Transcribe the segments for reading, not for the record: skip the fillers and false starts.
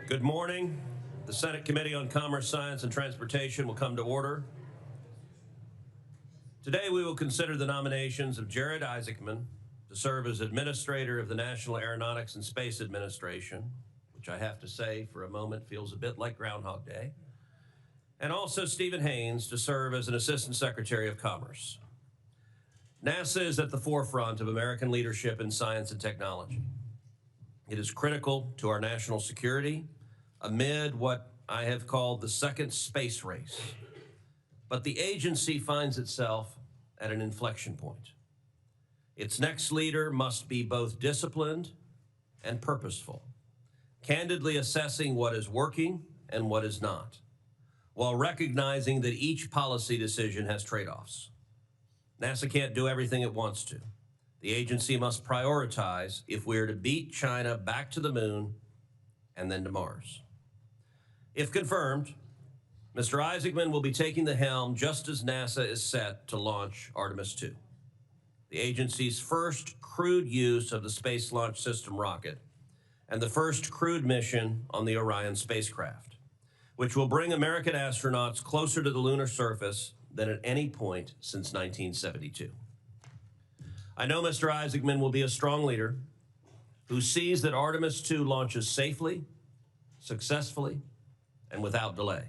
Good morning. The Senate Committee on Commerce, Science, and Transportation will come to order. Today we will consider the nominations of Jared Isaacman to serve as Administrator of the National Aeronautics and Space Administration, which I have to say for a moment feels a bit like Groundhog Day, and also Stephen Haynes to serve as an Assistant Secretary of Commerce. NASA is at the forefront of American leadership in science and technology. It is critical to our national security amid what I have called the second space race. But the agency finds itself at an inflection point. Its next leader must be both disciplined and purposeful, candidly assessing what is working and what is not, while recognizing that each policy decision has trade-offs. NASA can't do everything it wants to. The agency must prioritize if we are to beat China back to the moon and then to Mars. If confirmed, Mr. Isaacman will be taking the helm just as NASA is set to launch Artemis II, the agency's first crewed use of the Space Launch System rocket and the first crewed mission on the Orion spacecraft, which will bring American astronauts closer to the lunar surface than at any point since 1972. I know Mr. Isaacman will be a strong leader who sees that Artemis II launches safely, successfully, and without delay.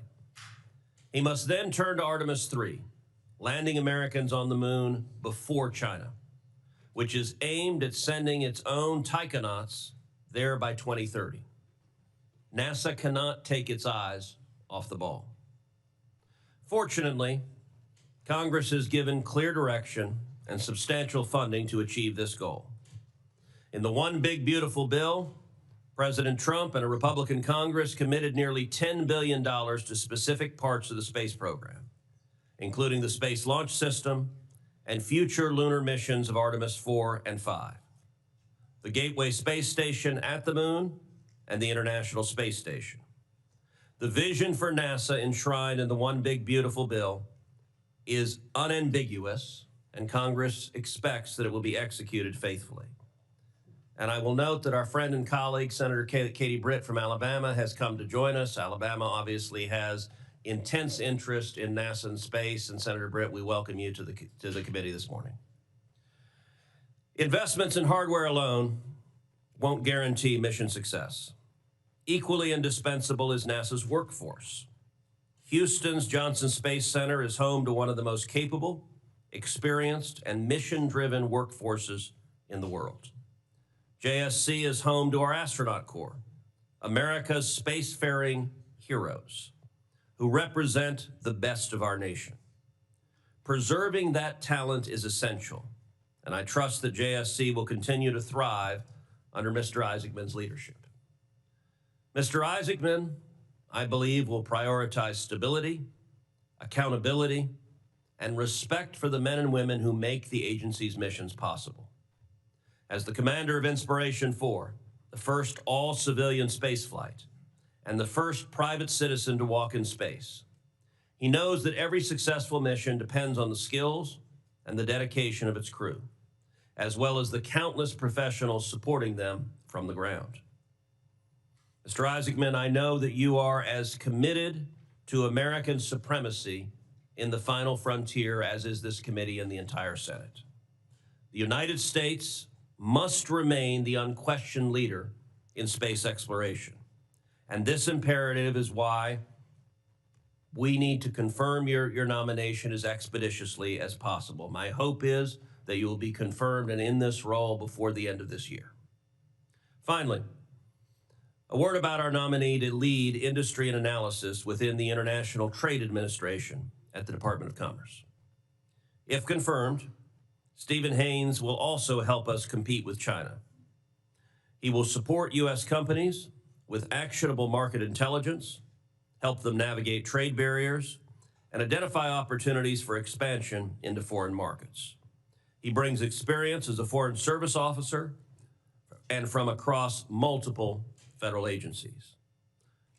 He must then turn to Artemis III, landing Americans on the moon before China, which is aimed at sending its own taikonauts there by 2030. NASA cannot take its eyes off the ball. Fortunately, Congress has given clear direction and substantial funding to achieve this goal. In the One Big Beautiful Bill, President Trump and a Republican Congress committed nearly $10 billion to specific parts of the space program, including the Space Launch System and future lunar missions of Artemis 4 and 5, the Gateway Space Station at the Moon, and the International Space Station. The vision for NASA enshrined in the One Big Beautiful Bill is unambiguous, and Congress expects that it will be executed faithfully. And I will note that our friend and colleague, Senator Katie Britt from Alabama, has come to join us. Alabama obviously has intense interest in NASA and space, and Senator Britt, we welcome you to the committee this morning. Investments in hardware alone won't guarantee mission success. Equally indispensable is NASA's workforce. Houston's Johnson Space Center is home to one of the most capable, experienced, and mission-driven workforces in the world. JSC is home to our astronaut corps, America's spacefaring heroes, who represent the best of our nation. Preserving that talent is essential, and I trust that JSC will continue to thrive under Mr. Isaacman's leadership. Mr. Isaacman, I believe, will prioritize stability, accountability, and respect for the men and women who make the agency's missions possible. As the commander of Inspiration 4, the first all-civilian spaceflight, and the first private citizen to walk in space, he knows that every successful mission depends on the skills and the dedication of its crew, as well as the countless professionals supporting them from the ground. Mr. Isaacman, I know that you are as committed to American supremacy in the final frontier as is this committee and the entire Senate. The United States must remain the unquestioned leader in space exploration. And this imperative is why we need to confirm your nomination as expeditiously as possible. My hope is that you will be confirmed and in this role before the end of this year. Finally, a word about our nominee to lead industry and analysis within the International Trade Administration at the Department of Commerce. If confirmed, Stephen Haynes will also help us compete with China. He will support U.S. companies with actionable market intelligence, help them navigate trade barriers, and identify opportunities for expansion into foreign markets. He brings experience as a foreign service officer and from across multiple federal agencies.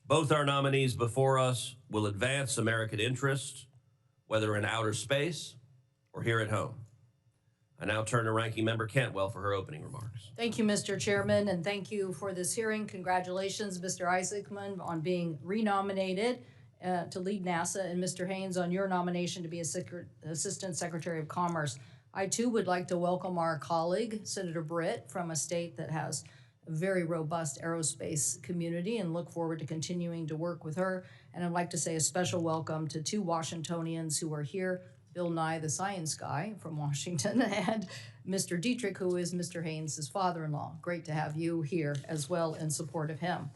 Both our nominees before us will advance American interests, whether in outer space or here at home. I now turn to Ranking Member Cantwell for her opening remarks. Thank you, Mr. Chairman, and thank you for this hearing. Congratulations, Mr. Isaacman, on being renominated to lead NASA, and Mr. Haynes on your nomination to be Assistant Secretary of Commerce. I, too, would like to welcome our colleague, Senator Britt, from a state that has a very robust aerospace community, and look forward to continuing to work with her. And I'd like to say a special welcome to two Washingtonians who are here, Bill Nye, the science guy from Washington, and Mr. Dietrich, who is Mr. Haynes' father-in-law. Great to have you here as well in support of him.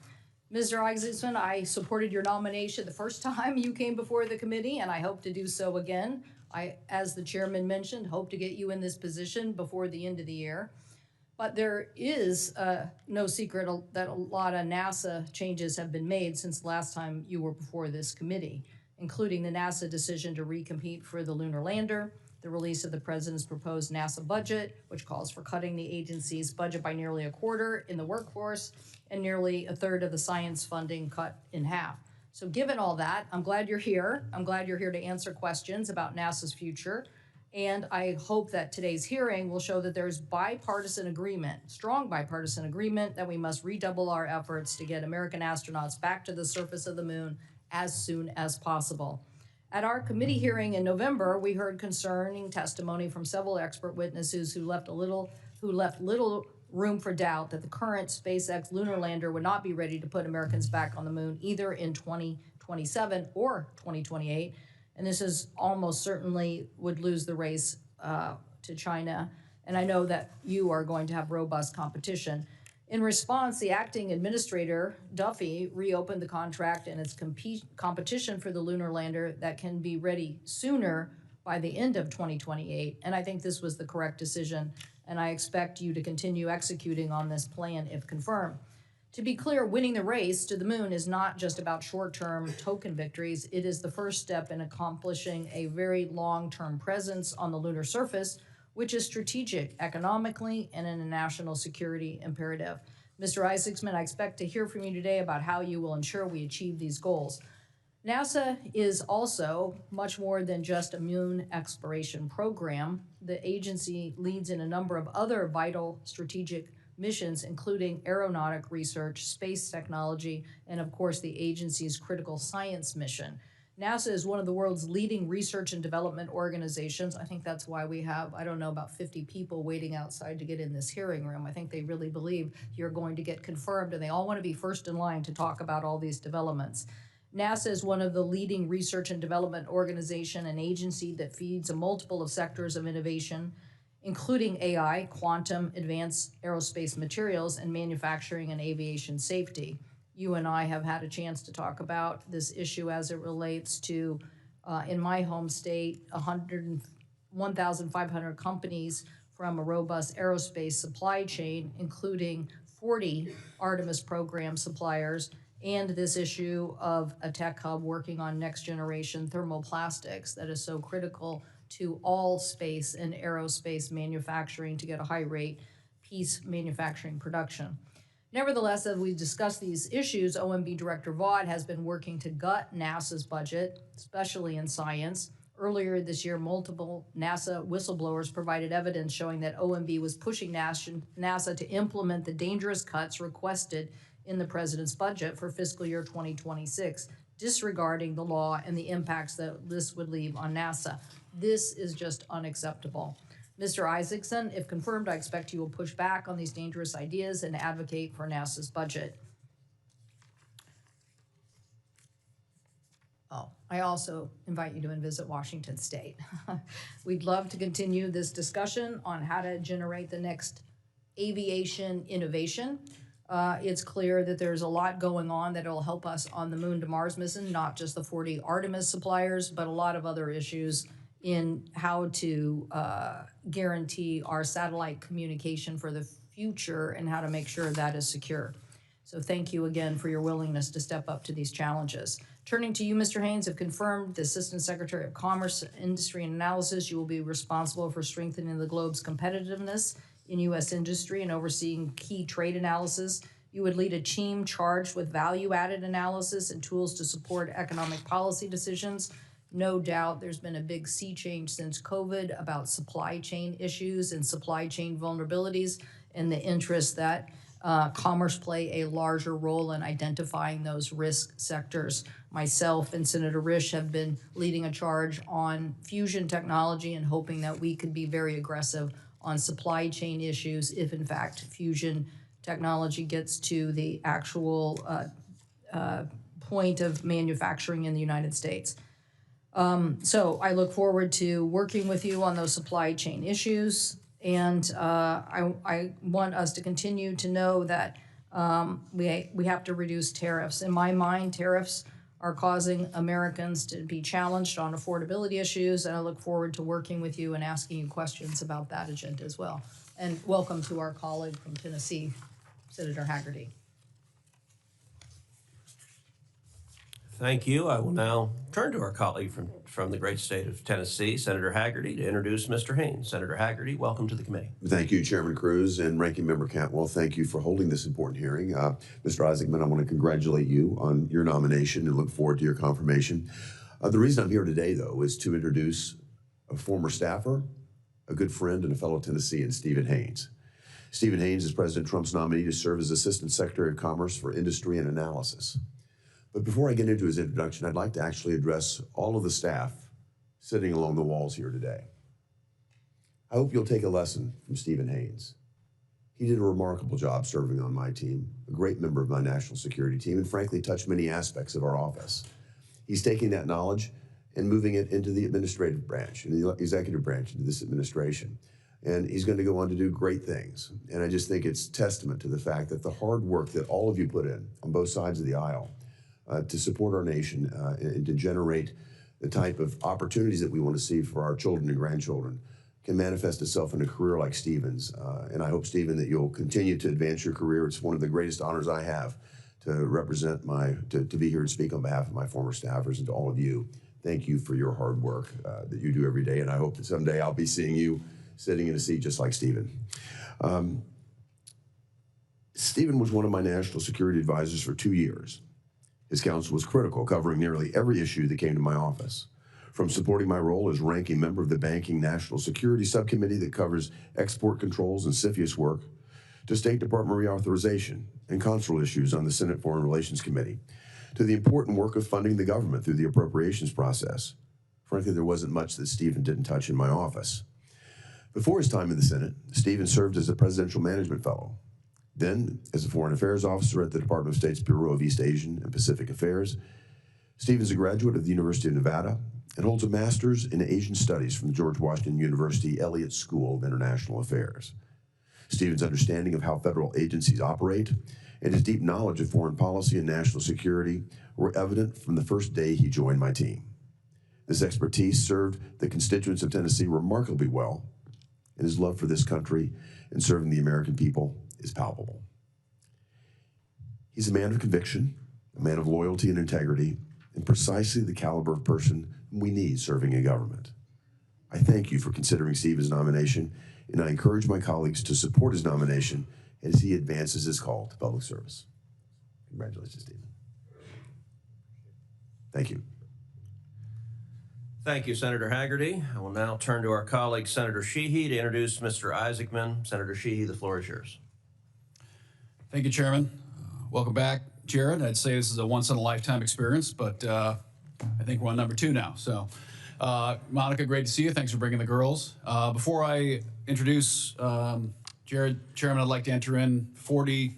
Mr. Isaacman, I supported your nomination the first time you came before the committee, and I hope to do so again. I, as the chairman mentioned, hope to get you in this position before the end of the year. But there is no secret that a lot of NASA changes have been made since the last time you were before this committee, including the NASA decision to recompete for the lunar lander, the release of the president's proposed NASA budget, which calls for cutting the agency's budget by nearly a quarter in the workforce, and nearly a third of the science funding cut in half. So given all that, I'm glad you're here. I'm glad you're here to answer questions about NASA's future. And I hope that today's hearing will show that there's bipartisan agreement, strong bipartisan agreement, that we must redouble our efforts to get American astronauts back to the surface of the moon as soon as possible. At our committee hearing in November, we heard concerning testimony from several expert witnesses who left little room for doubt that the current SpaceX lunar lander would not be ready to put Americans back on the moon either in 2027 or 2028. And this is almost certainly would lose the race to China. And I know that you are going to have robust competition. In response, the acting administrator, Duffy, reopened the contract and its competition for the lunar lander that can be ready sooner by the end of 2028. And I think this was the correct decision. And I expect you to continue executing on this plan if confirmed. To be clear, winning the race to the moon is not just about short-term token victories. It is the first step in accomplishing a very long-term presence on the lunar surface, which is strategic economically and in a national security imperative. Mr. Isaacman, I expect to hear from you today about how you will ensure we achieve these goals. NASA is also much more than just a moon exploration program. The agency leads in a number of other vital strategic missions, including aeronautic research, space technology, and of course the agency's critical science mission. NASA is one of the world's leading research and development organizations. I think that's why we have, I don't know, about 50 people waiting outside to get in this hearing room. I think they really believe you're going to get confirmed, and they all want to be first in line to talk about all these developments. NASA is one of the leading research and development organization and agency that feeds a multiple of sectors of innovation, including AI, quantum, advanced aerospace materials, and manufacturing and aviation safety. You and I have had a chance to talk about this issue as it relates to, in my home state, 1,500 companies from a robust aerospace supply chain, including 40 Artemis program suppliers, and this issue of a tech hub working on next generation thermoplastics that is so critical to all space and aerospace manufacturing to get a high rate piece manufacturing production. Nevertheless, as we discuss these issues, OMB Director Vaught has been working to gut NASA's budget, especially in science. Earlier this year, multiple NASA whistleblowers provided evidence showing that OMB was pushing NASA to implement the dangerous cuts requested in the president's budget for fiscal year 2026, disregarding the law and the impacts that this would leave on NASA. This is just unacceptable. Mr. Isaacman, if confirmed, I expect you will push back on these dangerous ideas and advocate for NASA's budget. I also invite you to visit Washington State. We'd love to continue this discussion on how to generate the next aviation innovation. It's clear that there's a lot going on that will help us on the Moon to Mars mission, not just the 40 Artemis suppliers, but a lot of other issues in how to guarantee our satellite communication for the future and how to make sure that is secure. So thank you again for your willingness to step up to these challenges. Turning to you, Mr. Haynes, have confirmed the Assistant Secretary of Commerce, Industry and Analysis. You will be responsible for strengthening the globe's competitiveness in U.S. industry and overseeing key trade analysis. You would lead a team charged with value-added analysis and tools to support economic policy decisions. no doubt there's been a big sea change since COVID about supply chain issues and supply chain vulnerabilities, and the interest that commerce play a larger role in identifying those risk sectors. Myself and Senator Risch have been leading a charge on fusion technology and hoping that we could be very aggressive on supply chain issues if, in fact, fusion technology gets to the actual point of manufacturing in the United States. So I look forward to working with you on those supply chain issues. And I want us to continue to know that we have to reduce tariffs. In my mind, tariffs are causing Americans to be challenged on affordability issues, and I look forward to working with you and asking you questions about that agenda as well. And welcome to our colleague from Tennessee, Senator Hagerty. Thank you. I will now turn to our colleague from the great state of Tennessee, Senator Hagerty, to introduce Mr. Haynes. Senator Hagerty, welcome to the committee. Thank you, Chairman Cruz and Ranking Member Cantwell. Thank you for holding this important hearing. Mr. Isaacman, I want to congratulate you on your nomination and look forward to your confirmation. The reason I'm here today, though, is to introduce a former staffer, a good friend, and a fellow Tennessean, Stephen Haynes. Stephen Haynes is President Trump's nominee to serve as Assistant Secretary of Commerce for Industry and Analysis. But before I get into his introduction, I'd like to actually address all of the staff sitting along the walls here today. I hope you'll take a lesson from Stephen Haynes. He did a remarkable job serving on my team, a great member of my national security team, and frankly touched many aspects of our office. He's taking that knowledge and moving it into the administrative branch, and the executive branch, into this administration. And he's going to go on to do great things. And I just think it's testament to the fact that the hard work that all of you put in on both sides of the aisle to support our nation and to generate the type of opportunities that we want to see for our children and grandchildren can manifest itself in a career like Stephen's. And I hope, Stephen, that you'll continue to advance your career. It's one of the greatest honors I have to represent to be here to speak on behalf of my former staffers, and to all of you. Thank you for your hard work that you do every day. And I hope that someday I'll be seeing you sitting in a seat just like Stephen. Stephen was one of my national security advisors for 2 years. His counsel was critical, covering nearly every issue that came to my office, from supporting my role as ranking member of the Banking National Security Subcommittee that covers export controls and CFIUS work, to State Department reauthorization and consular issues on the Senate Foreign Relations Committee, to the important work of funding the government through the appropriations process. Frankly, there wasn't much that Stephen didn't touch in my office. Before his time in the Senate, Stephen served as a Presidential Management Fellow, then as a Foreign Affairs Officer at the Department of State's Bureau of East Asian and Pacific Affairs. Stephen's a graduate of the University of Nevada and holds a master's in Asian Studies from the George Washington University Elliott School of International Affairs. Stephen's understanding of how federal agencies operate and his deep knowledge of foreign policy and national security were evident from the first day he joined my team. This expertise served the constituents of Tennessee remarkably well, and his love for this country and serving the American people is palpable. He's a man of conviction, a man of loyalty and integrity, and precisely the caliber of person we need serving in government. I thank you for considering Stephen's nomination, and I encourage my colleagues to support his nomination as he advances his call to public service. Congratulations, Stephen. Thank you. Thank you, Senator Hagerty. I will now turn to our colleague, Senator Sheehy, to introduce Mr. Isaacman. Senator Sheehy, the floor is yours. Thank you, Chairman. Welcome back, Jared. I'd say this is a once-in-a-lifetime experience, but I think we're on number 2 now. So, Monica, great to see you. Thanks for bringing the girls. Before I introduce Jared, Chairman, I'd like to enter in 40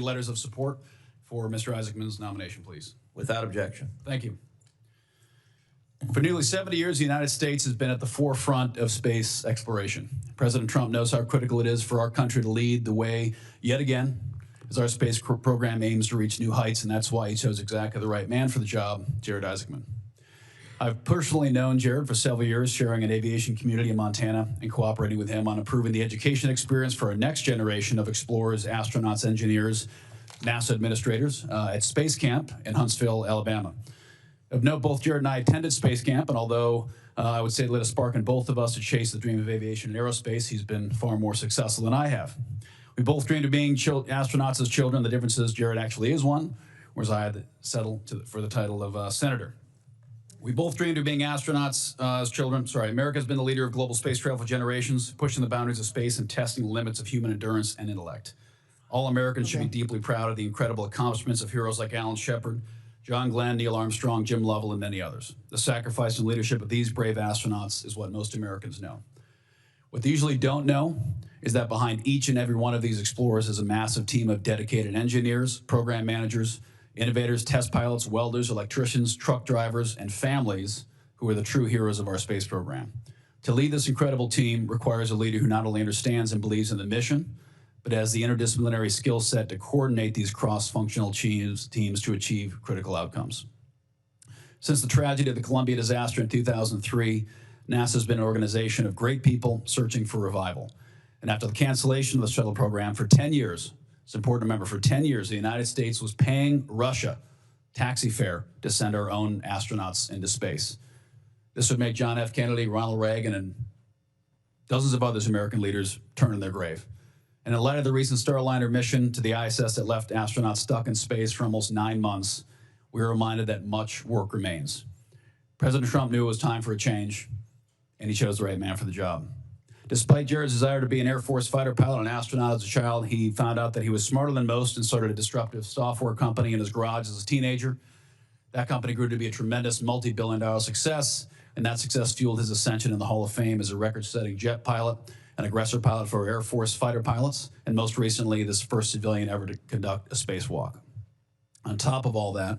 letters of support for Mr. Isaacman's nomination, please. Without objection. Thank you. For nearly 70 years, the United States has been at the forefront of space exploration. President Trump knows how critical it is for our country to lead the way yet again as our space program aims to reach new heights, and that's why he chose exactly the right man for the job, Jared Isaacman. I've personally known Jared for several years, sharing an aviation community in Montana and cooperating with him on improving the education experience for our next generation of explorers, astronauts, engineers, NASA administrators at Space Camp in Huntsville, Alabama. Of note, both Jared and I attended Space Camp, and although I would say it lit a spark in both of us to chase the dream of aviation and aerospace, he's been far more successful than I have. We both dreamed of being astronauts as children. The difference is Jared actually is one, whereas I had to settle for the title of senator. We both dreamed of being astronauts as children. America's been the leader of global space travel for generations, pushing the boundaries of space and testing the limits of human endurance and intellect. All Americans should be deeply proud of the incredible accomplishments of heroes like Alan Shepard, John Glenn, Neil Armstrong, Jim Lovell, and many others. The sacrifice and leadership of these brave astronauts is what most Americans know. What they usually don't know is that behind each and every one of these explorers is a massive team of dedicated engineers, program managers, innovators, test pilots, welders, electricians, truck drivers, and families who are the true heroes of our space program. To lead this incredible team requires a leader who not only understands and believes in the mission, but has the interdisciplinary skill set to coordinate these cross-functional teams to achieve critical outcomes. Since the tragedy of the Columbia disaster in 2003, NASA's been an organization of great people searching for revival. And after the cancellation of the shuttle program for 10 years, it's important to remember, for 10 years, the United States was paying Russia taxi fare to send our own astronauts into space. This would make John F. Kennedy, Ronald Reagan, and dozens of other American leaders turn in their grave. And in light of the recent Starliner mission to the ISS that left astronauts stuck in space for almost 9 months, we are reminded that much work remains. President Trump knew it was time for a change, and he chose the right man for the job. Despite Jared's desire to be an Air Force fighter pilot and astronaut as a child, he found out that he was smarter than most and started a disruptive software company in his garage as a teenager. That company grew to be a tremendous multi-billion-dollar success, and that success fueled his ascension in the Hall of Fame as a record-setting jet pilot, an aggressor pilot for Air Force fighter pilots, and most recently, this first civilian ever to conduct a spacewalk. On top of all that,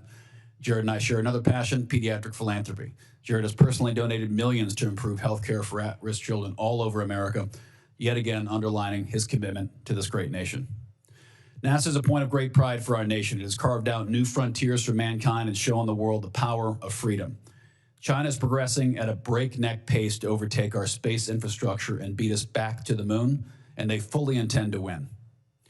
Jared and I share another passion, pediatric philanthropy. Jared has personally donated millions to improve healthcare for at-risk children all over America, yet again underlining his commitment to this great nation. NASA is a point of great pride for our nation. It has carved out new frontiers for mankind and shown the world the power of freedom. China is progressing at a breakneck pace to overtake our space infrastructure and beat us back to the moon, and they fully intend to win.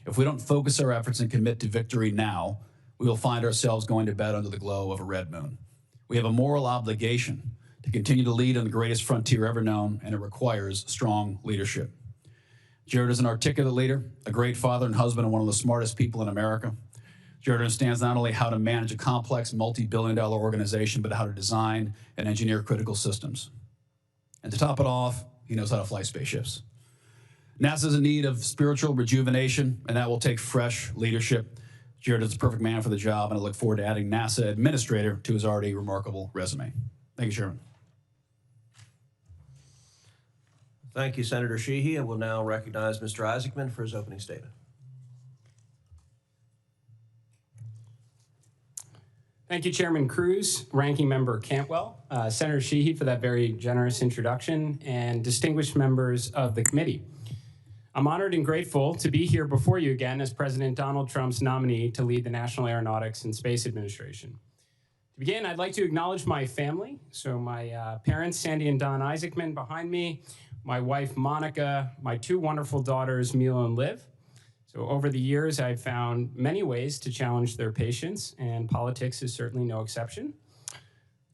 If we don't focus our efforts and commit to victory now, we will find ourselves going to bed under the glow of a red moon. We have a moral obligation to continue to lead on the greatest frontier ever known, and it requires strong leadership. Jared is an articulate leader, a great father and husband, and one of the smartest people in America. Jared understands not only how to manage a complex multi-billion-dollar organization, but how to design and engineer critical systems. And to top it off, he knows how to fly spaceships. NASA is in need of spiritual rejuvenation, and that will take fresh leadership. Jared is the perfect man for the job, and I look forward to adding NASA administrator to his already remarkable resume. Thank you, Chairman. Thank you, Senator Sheehy. I will now recognize Mr. Isaacman for his opening statement. Thank you, Chairman Cruz, Ranking Member Cantwell, Senator Sheehy for that very generous introduction, and distinguished members of the committee. I'm honored and grateful to be here before you again as President Donald Trump's nominee to lead the National Aeronautics and Space Administration. To begin, I'd like to acknowledge my family. So my parents, Sandy and Don Isaacman behind me, my wife, Monica, my two wonderful daughters, Mila and Liv. So over the years, I've found many ways to challenge their patience, and politics is certainly no exception.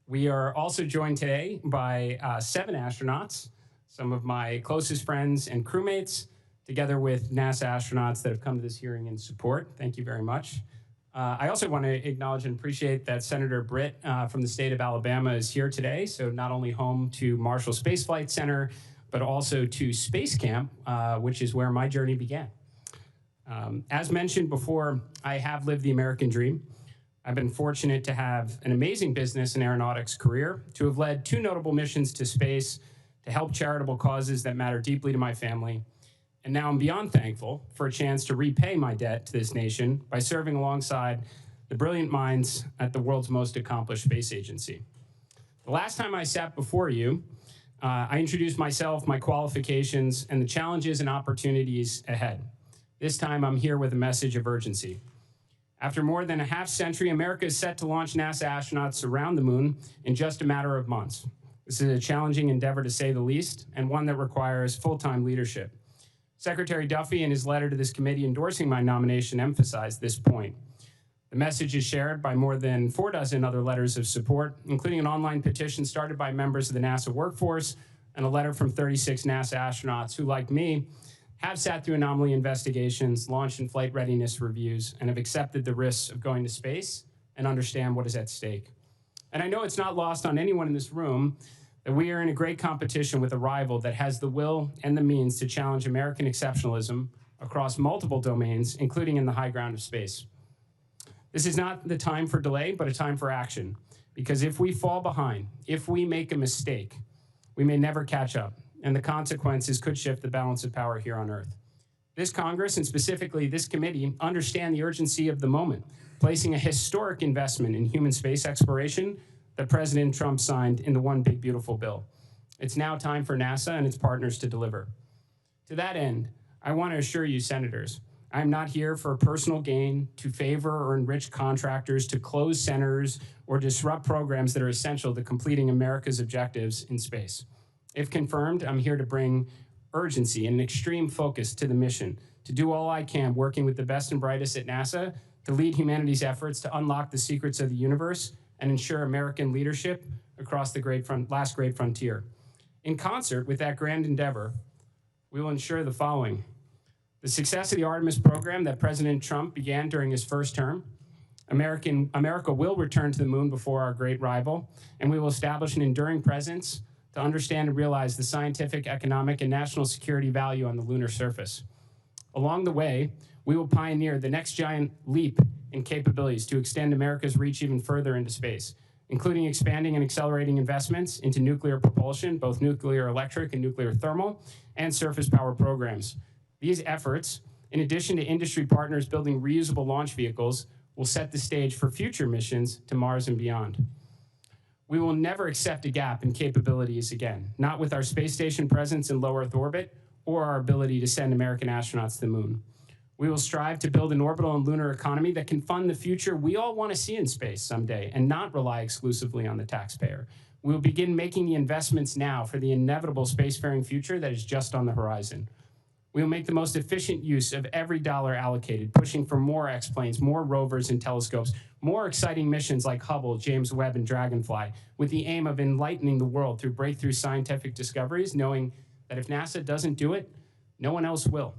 We are also joined today by 7 astronauts, some of my closest friends and crewmates, together with NASA astronauts that have come to this hearing in support. Thank you very much. I also want to acknowledge and appreciate that Senator Britt from the state of Alabama is here today. So not only home to Marshall Space Flight Center, but also to Space Camp, which is where my journey began. As mentioned before, I have lived the American dream. I've been fortunate to have an amazing business and aeronautics career, to have led 2 notable missions to space, to help charitable causes that matter deeply to my family. And now I'm beyond thankful for a chance to repay my debt to this nation by serving alongside the brilliant minds at the world's most accomplished space agency. The last time I sat before you, I introduced myself, my qualifications, and the challenges and opportunities ahead. This time I'm here with a message of urgency. After more than a half-century, America is set to launch NASA astronauts around the moon in just a matter of months. This is a challenging endeavor to say the least, and one that requires full-time leadership. Secretary Duffy, in his letter to this committee endorsing my nomination, emphasized this point. The message is shared by more than 4 dozen other letters of support, including an online petition started by members of the NASA workforce and a letter from 36 NASA astronauts who, like me, have sat through anomaly investigations, launch and flight readiness reviews, and have accepted the risks of going to space and understand what is at stake. And I know it's not lost on anyone in this room that we are in a great competition with a rival that has the will and the means to challenge American exceptionalism across multiple domains, including in the high ground of space. This is not the time for delay, but a time for action. Because if we fall behind, if we make a mistake, we may never catch up, and the consequences could shift the balance of power here on Earth. This Congress, and specifically this committee, understand the urgency of the moment, placing a historic investment in human space exploration that President Trump signed in the One Big Beautiful Bill. It's now time for NASA and its partners to deliver. To that end, I want to assure you, senators, I'm not here for personal gain, to favor or enrich contractors, to close centers, or disrupt programs that are essential to completing America's objectives in space. If confirmed, I'm here to bring urgency and an extreme focus to the mission, to do all I can working with the best and brightest at NASA to lead humanity's efforts to unlock the secrets of the universe and ensure American leadership across the last great frontier. In concert with that grand endeavor, we will ensure the following: the success of the Artemis program that President Trump began during his first term. America will return to the moon before our great rival, and we will establish an enduring presence to understand and realize the scientific, economic, and national security value on the lunar surface. Along the way, we will pioneer the next giant leap in capabilities to extend America's reach even further into space, including expanding and accelerating investments into nuclear propulsion, both nuclear electric and nuclear thermal, and surface power programs. These efforts, in addition to industry partners building reusable launch vehicles, will set the stage for future missions to Mars and beyond. We will never accept a gap in capabilities again, not with our space station presence in low Earth orbit or our ability to send American astronauts to the moon. We will strive to build an orbital and lunar economy that can fund the future we all want to see in space someday and not rely exclusively on the taxpayer. We will begin making the investments now for the inevitable spacefaring future that is just on the horizon. We will make the most efficient use of every dollar allocated, pushing for more X-planes, more rovers and telescopes, more exciting missions like Hubble, James Webb, and Dragonfly, with the aim of enlightening the world through breakthrough scientific discoveries, knowing that if NASA doesn't do it, no one else will.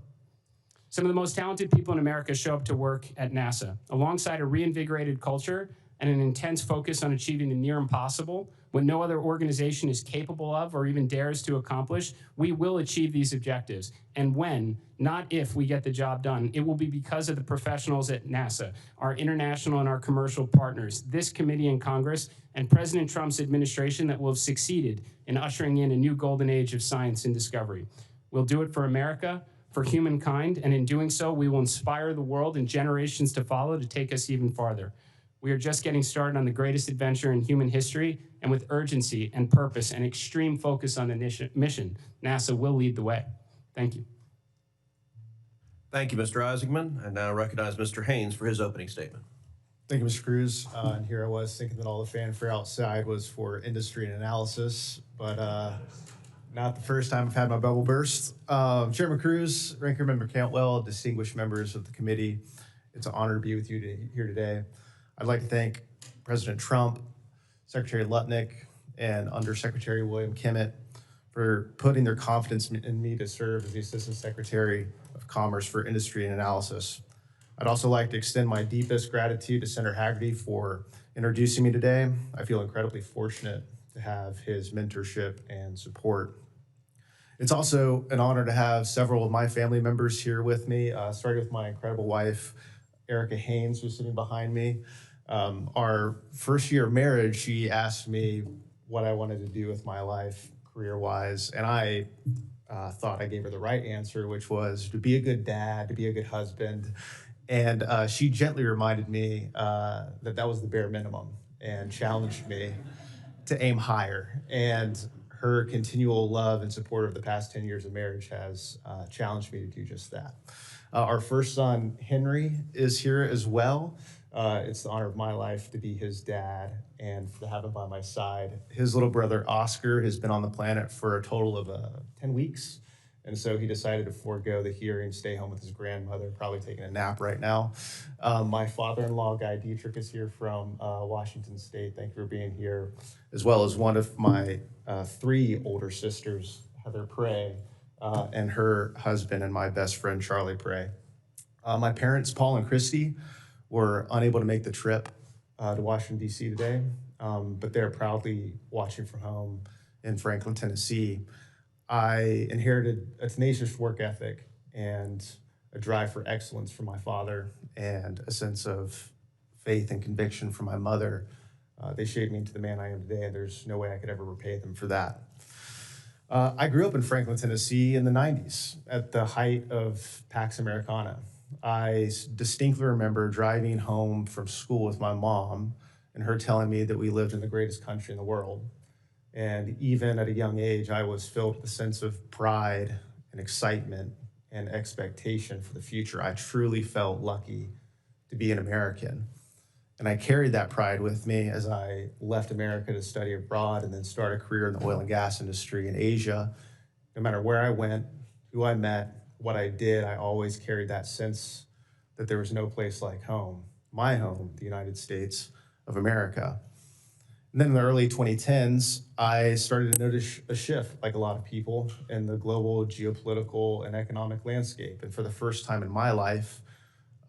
Some of the most talented people in America show up to work at NASA. Alongside a reinvigorated culture and an intense focus on achieving the near impossible, what no other organization is capable of or even dares to accomplish, we will achieve these objectives. And when, not if, we get the job done, it will be because of the professionals at NASA, our international and our commercial partners, this committee in Congress, and President Trump's administration that will have succeeded in ushering in a new golden age of science and discovery. We'll do it for America, for humankind, and in doing so, we will inspire the world and generations to follow to take us even farther. We are just getting started on the greatest adventure in human history, and with urgency and purpose and extreme focus on the mission, NASA will lead the way. Thank you. Thank you, Mr. Isaacman. I now recognize Mr. Haynes for his opening statement. Thank you, Mr. Cruz. And here I was thinking that all the fanfare outside was for industry and analysis, but not the first time I've had my bubble burst. Chairman Cruz, Ranking Member Cantwell, distinguished members of the committee, it's an honor to be with you here today. I'd like to thank President Trump, Secretary Lutnick, and Undersecretary William Kimmett for putting their confidence in me to serve as the Assistant Secretary of Commerce for Industry and Analysis. I'd also like to extend my deepest gratitude to Senator Haggerty for introducing me today. I feel incredibly fortunate to have his mentorship and support. It's also an honor to have several of my family members here with me, starting with my incredible wife, Erica Haynes, who's sitting behind me. Our first year of marriage, she asked me what I wanted to do with my life career-wise, and I thought I gave her the right answer, which was to be a good dad, to be a good husband. And she gently reminded me that that was the bare minimum and challenged me to aim higher. And her continual love and support of the past 10 years of marriage has challenged me to do just that. Our first son, Henry, is here as well. It's the honor of my life to be his dad and to have him by my side. His little brother, Oscar, has been on the planet for a total of 10 weeks. And so he decided to forego the hearing, stay home with his grandmother, probably taking a nap right now. My father-in-law, Guy Dietrich, is here from Washington State. Thank you for being here. As well as one of my 3 older sisters, Heather Prey, and her husband and my best friend, Charlie Prey. My parents, Paul and Christy, were unable to make the trip to Washington, D.C. today. but they're proudly watching from home in Franklin, Tennessee. I inherited a tenacious work ethic and a drive for excellence from my father and a sense of faith and conviction from my mother. They shaped me into the man I am today, and there's no way I could ever repay them for that. I grew up in Franklin, Tennessee in the 90s at the height of Pax Americana. I distinctly remember driving home from school with my mom and her telling me that we lived in the greatest country in the world. And even at a young age, I was filled with a sense of pride and excitement and expectation for the future. I truly felt lucky to be an American. And I carried that pride with me as I left America to study abroad and then start a career in the oil and gas industry in Asia. No matter where I went, who I met, what I did, I always carried that sense that there was no place like home, my home, the United States of America. And then in the early 2010s, I started to notice a shift, like a lot of people, in the global geopolitical and economic landscape. And for the first time in my life,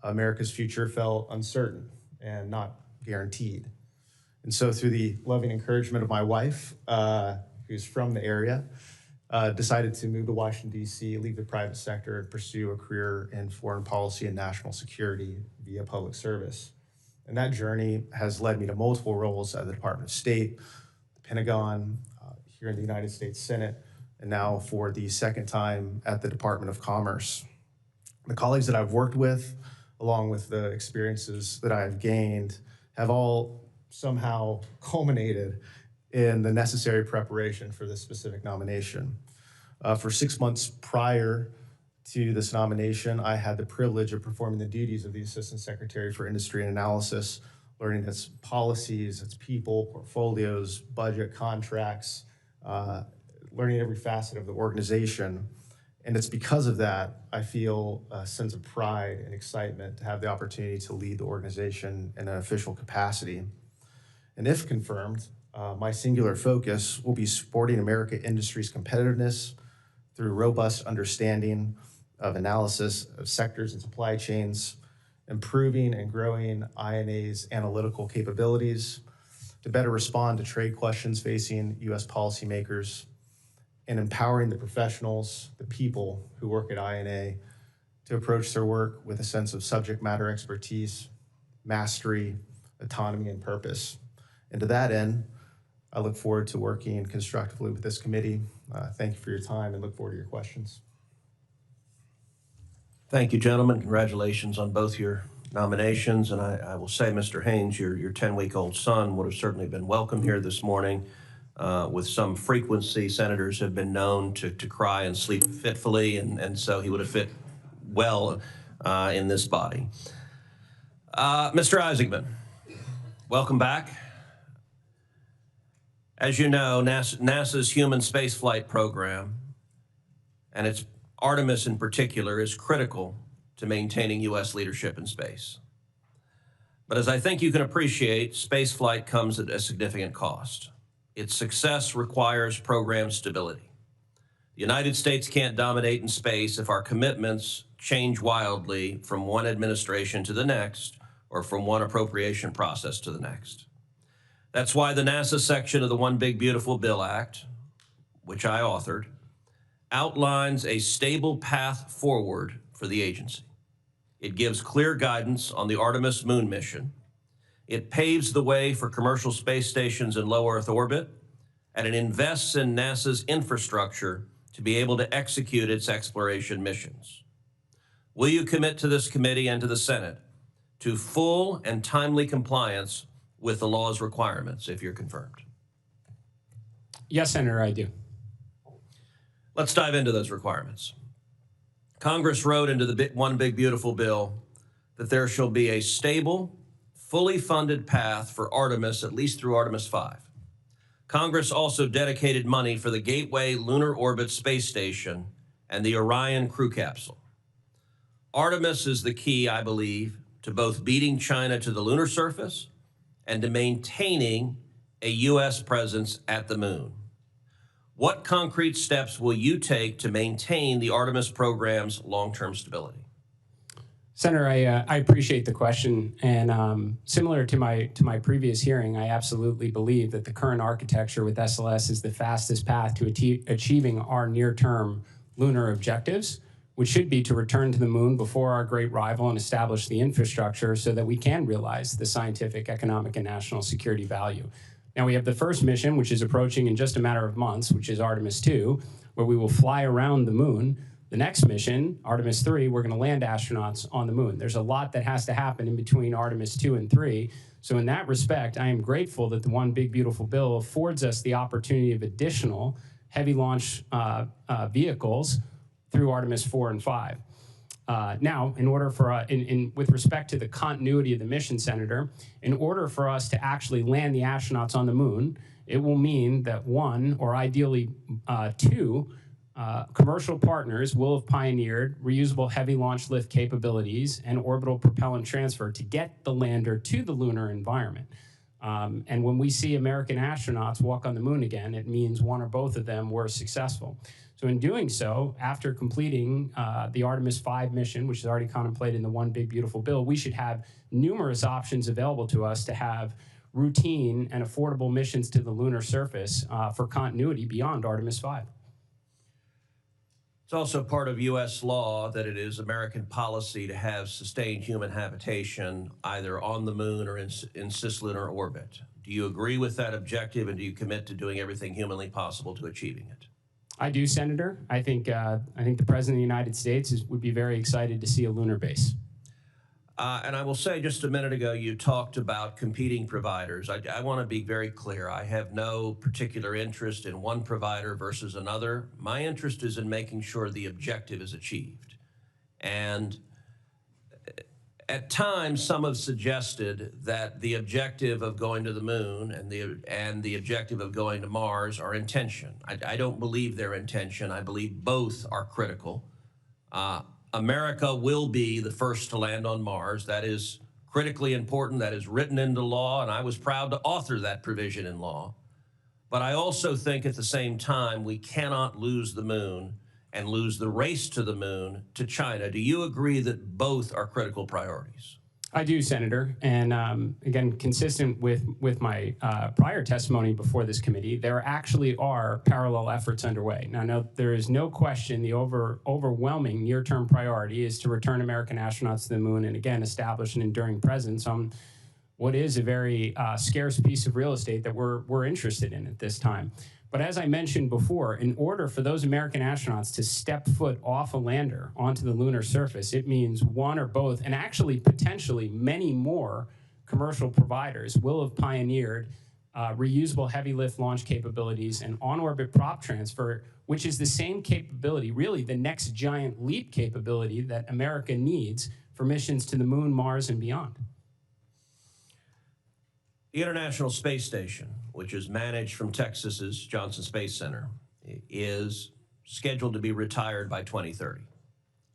America's future felt uncertain and not guaranteed. And so through the loving encouragement of my wife, who's from the area, decided to move to Washington, D.C., leave the private sector, and pursue a career in foreign policy and national security via public service. And that journey has led me to multiple roles at the Department of State, the Pentagon, here in the United States Senate, and now for the second time at the Department of Commerce. The colleagues that I've worked with, along with the experiences that I've gained, have all somehow culminated in the necessary preparation for this specific nomination. For 6 months prior to this nomination, I had the privilege of performing the duties of the Assistant Secretary for Industry and Analysis, learning its policies, its people, portfolios, budget, contracts, learning every facet of the organization. And it's because of that, I feel a sense of pride and excitement to have the opportunity to lead the organization in an official capacity. And if confirmed, my singular focus will be supporting American industry's competitiveness through robust understanding of analysis of sectors and supply chains, improving and growing INA's analytical capabilities to better respond to trade questions facing U.S. policymakers, and empowering the professionals, the people who work at INA to approach their work with a sense of subject matter expertise, mastery, autonomy, and purpose. And to that end, I look forward to working constructively with this committee. Thank you for your time and look forward to your questions. Thank you, gentlemen. Congratulations on both your nominations. And I will say, Mr. Haynes, your 10-week-old son would have certainly been welcome here this morning. With some frequency, senators have been known to cry and sleep fitfully, and so he would have fit well in this body. Mr. Isaacman, welcome back. As you know, NASA's human spaceflight program, and its Artemis in particular, is critical to maintaining U.S. leadership in space. But as I think you can appreciate, spaceflight comes at a significant cost. Its success requires program stability. The United States can't dominate in space if our commitments change wildly from one administration to the next or from one appropriation process to the next. That's why the NASA section of the One Big Beautiful Bill Act, which I authored, outlines a stable path forward for the agency. It gives clear guidance on the Artemis moon mission. It paves the way for commercial space stations in low Earth orbit, and it invests in NASA's infrastructure to be able to execute its exploration missions. Will you commit to this committee and to the Senate to full and timely compliance with the law's requirements if you're confirmed? Yes, Senator, I do. Let's dive into those requirements. Congress wrote into the One Big Beautiful Bill that there shall be a stable, fully funded path for Artemis, at least through Artemis 5. Congress also dedicated money for the Gateway Lunar Orbit Space Station and the Orion crew capsule. Artemis is the key, I believe, to both beating China to the lunar surface and to maintaining a U.S. presence at the moon. What concrete steps will you take to maintain the Artemis program's long-term stability? Senator, I appreciate the question, and similar to my previous hearing, I absolutely believe that the current architecture with SLS is the fastest path to achieving our near-term lunar objectives, which should be to return to the moon before our great rival and establish the infrastructure so that we can realize the scientific, economic, and national security value. Now we have the first mission, which is approaching in just a matter of months, which is Artemis 2, where we will fly around the moon. The next mission, Artemis 3, we're going to land astronauts on the moon. There's a lot that has to happen in between Artemis 2 and 3. So in that respect, I am grateful that the One Big Beautiful Bill affords us the opportunity of additional heavy launch vehicles through Artemis 4 and 5. Now, in order for, with respect to the continuity of the mission, Senator, in order for us to actually land the astronauts on the moon, it will mean that one, or ideally two, commercial partners will have pioneered reusable heavy launch lift capabilities and orbital propellant transfer to get the lander to the lunar environment. And when we see American astronauts walk on the moon again, it means one or both of them were successful. So in doing so, after completing the Artemis 5 mission, which is already contemplated in the One Big Beautiful Bill, we should have numerous options available to us to have routine and affordable missions to the lunar surface for continuity beyond Artemis 5. It's also part of U.S. law that it is American policy to have sustained human habitation either on the moon or in cislunar orbit. Do you agree with that objective, and do you commit to doing everything humanly possible to achieving it? I do, Senator. I think the President of the United States would be very excited to see a lunar base. And I will say, just a minute ago, you talked about competing providers. I want to be very clear. I have no particular interest in one provider versus another. My interest is in making sure the objective is achieved. And at times, some have suggested that the objective of going to the moon and the objective of going to Mars are in tension. I don't believe they're in tension. I believe both are critical. America will be the first to land on Mars. That is critically important. That is written into law, and I was proud to author that provision in law. But I also think at the same time, we cannot lose the moon and lose the race to the moon to China. Do you agree that both are critical priorities? I do, Senator. And again, consistent with my prior testimony before this committee, there actually are parallel efforts underway. Now, there is no question the overwhelming near-term priority is to return American astronauts to the moon and, again, establish an enduring presence on what is a very scarce piece of real estate that we're interested in at this time. But as I mentioned before, in order for those American astronauts to step foot off a lander onto the lunar surface, it means one or both, and actually potentially many more commercial providers will have pioneered reusable heavy lift launch capabilities and on-orbit prop transfer, which is the same capability, really the next giant leap capability that America needs for missions to the moon, Mars, and beyond. The International Space Station, which is managed from Texas's Johnson Space Center, is scheduled to be retired by 2030.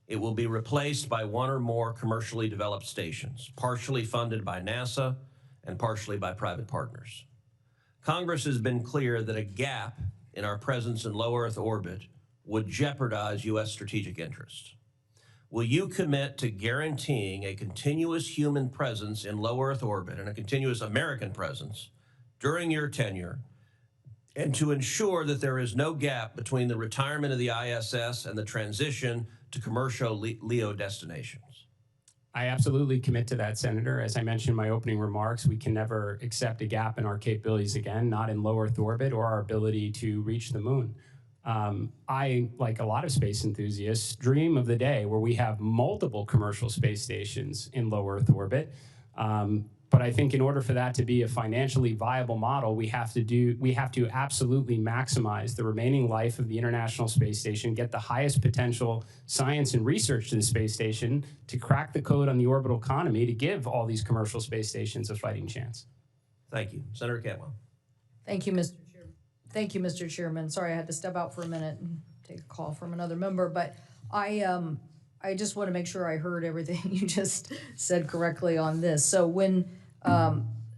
It will be replaced by one or more commercially developed stations, partially funded by NASA and partially by private partners. Congress has been clear that a gap in our presence in low Earth orbit would jeopardize U.S. strategic interests. Will you commit to guaranteeing a continuous human presence in low Earth orbit and a continuous American presence during your tenure, and to ensure that there is no gap between the retirement of the ISS and the transition to commercial LEO destinations? I absolutely commit to that, Senator. As I mentioned in my opening remarks, we can never accept a gap in our capabilities again, not in low Earth orbit or our ability to reach the moon. I, like a lot of space enthusiasts, dream of the day where we have multiple commercial space stations in low Earth orbit. But I think in order for that to be a financially viable model, we have to absolutely maximize the remaining life of the International Space Station, get the highest potential science and research to the space station to crack the code on the orbital economy to give all these commercial space stations a fighting chance. Thank you. Senator Cantwell. Thank you, Mr. Chairman. Thank you, Mr. Chairman. Sorry, I had to step out for a minute and take a call from another member, but I just want to make sure I heard everything you just said correctly on this. So when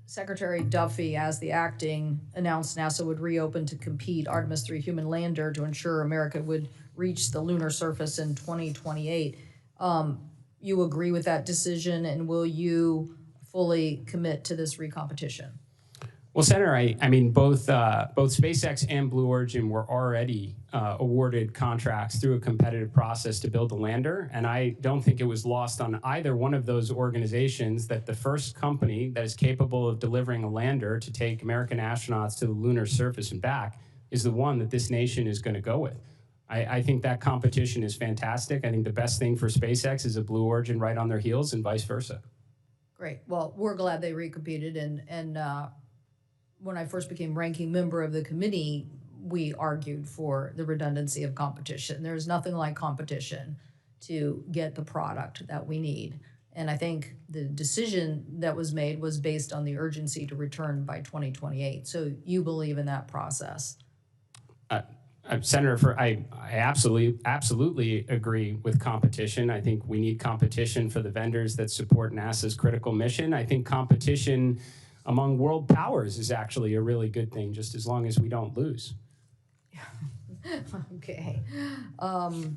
Secretary Duffy, as the acting, announced NASA would reopen to compete Artemis 3 human lander to ensure America would reach the lunar surface in 2028, you agree with that decision, and will you fully commit to this recompetition? Well, Senator, I mean, both SpaceX and Blue Origin were already awarded contracts through a competitive process to build a lander, and I don't think it was lost on either one of those organizations that the first company that is capable of delivering a lander to take American astronauts to the lunar surface and back is the one that this nation is going to go with. I think that competition is fantastic. I think the best thing for SpaceX is a Blue Origin right on their heels and vice versa. Great. Well, we're glad they recompeted, and when I first became ranking member of the committee, we argued for the redundancy of competition. There's nothing like competition to get the product that we need. And I think the decision that was made was based on the urgency to return by 2028. So you believe in that process? Senator, I absolutely agree with competition. I think we need competition for the vendors that support NASA's critical mission. I think competition among world powers is actually a really good thing, just as long as we don't lose. Okay. The